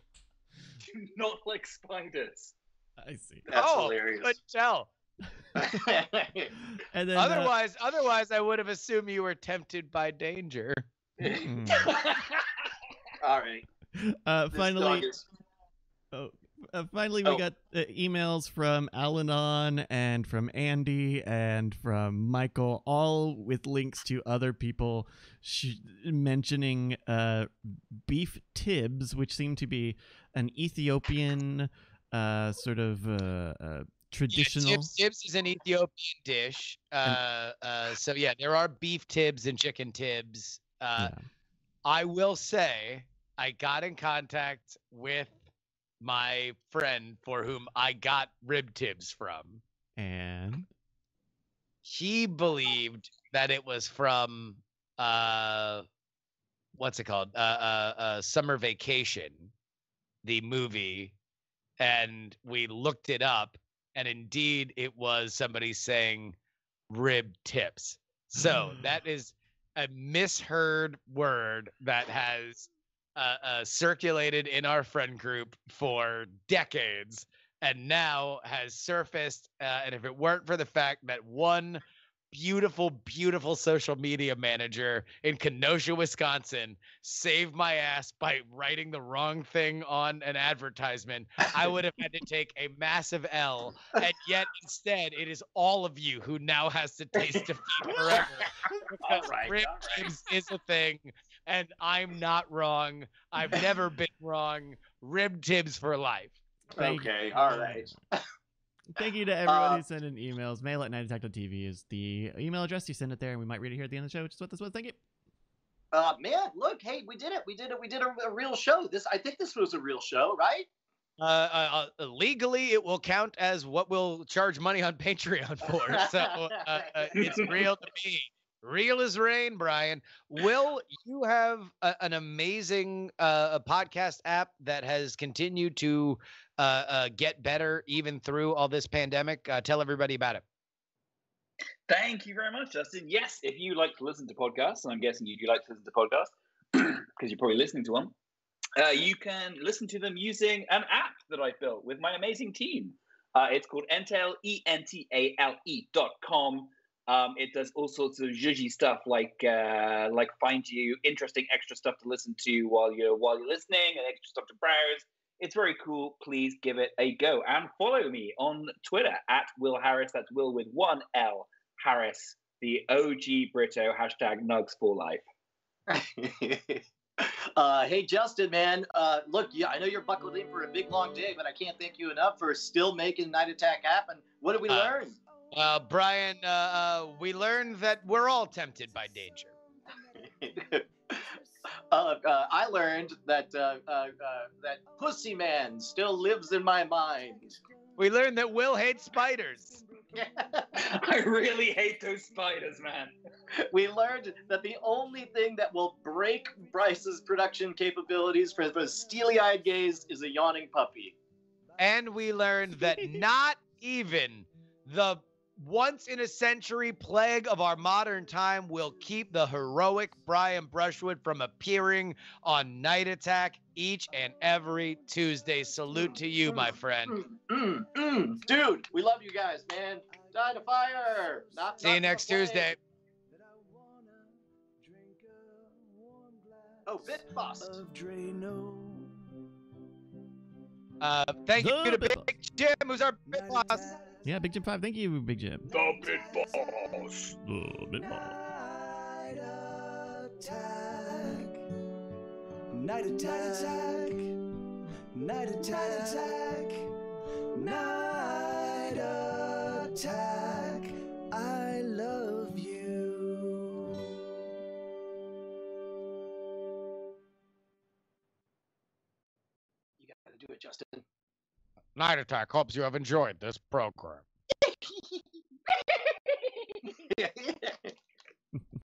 Do not like spiders. I see. That's Oh, hilarious. couldn't tell. And then Otherwise, I would have assumed you were tempted by danger. mm. All right. This finally, dog is- finally, we got emails from Alanon and from Andy and from Michael, all with links to other people mentioning beef tibs, which seem to be an Ethiopian sort of traditional. Yeah, tibs is an Ethiopian dish. So yeah, there are beef tibs and chicken tibs. Yeah. I will say I got in contact with my friend for whom I got rib tibs from. And He believed that it was from what's it called? Summer Vacation, the movie, and we looked it up, and indeed it was somebody saying rib tips. So that is a misheard word that has circulated in our friend group for decades and now has surfaced. And if it weren't for the fact that one beautiful social media manager in Kenosha, Wisconsin saved my ass by writing the wrong thing on an advertisement, I would have had to take a massive L. And yet instead it is all of you who now has to taste defeat forever. Because rib tips is a thing, and I'm not wrong. I've never been wrong. Rib tips for life. Okay, all right. Thank you to everyone who sent in emails. Mail at nightattack.tv is the email address. You send it there, and we might read it here at the end of the show, which is what this was. Thank you. Man, look, hey, we did it. We did a real show. I think this was a real show, right? Legally, it will count as what we'll charge money on Patreon for. So it's real to me. Real as rain, Brian. Will, you have an amazing podcast app that has continued to get better even through all this pandemic. Tell everybody about it. Thank you very much, Justin. Yes, if you like to listen to podcasts, and I'm guessing you do like to listen to podcasts because you're probably listening to one, you can listen to them using an app that I built with my amazing team. It's called Entale, ENTALE.com. It does all sorts of zhuzhy stuff like find you interesting extra stuff to listen to while you're listening and extra stuff to browse. It's very cool. Please give it a go and follow me on Twitter at Will Harris. That's Will with one L. Harris, the OG Brito, #Nugs for life. Hey, Justin, man. Look, yeah, I know you're buckled in for a big, long day, but I can't thank you enough for still making Night Attack happen. What did we learn? Brian, we learned that we're all tempted by danger. I learned that that Pussy Man still lives in my mind. We learned that Will hates spiders. I really hate those spiders, man. We learned that the only thing that will break Bryce's production capabilities for his steely-eyed gaze is a yawning puppy. And we learned that not even the once-in-a-century plague of our modern time will keep the heroic Brian Brushwood from appearing on Night Attack each and every Tuesday. Salute to you, my friend. Dude, we love you guys, man. Die to fire. See you next Tuesday. Oh, Bitbust. Thank you to Big Jim, who's our Bit Boss. Yeah, Big Jim 5. Thank you, Big Jim. The Bit Boss. The Bit Boss. Night attack. Night attack. Night attack. I love you. You gotta do it, Justin. Night Attack hopes you have enjoyed this program.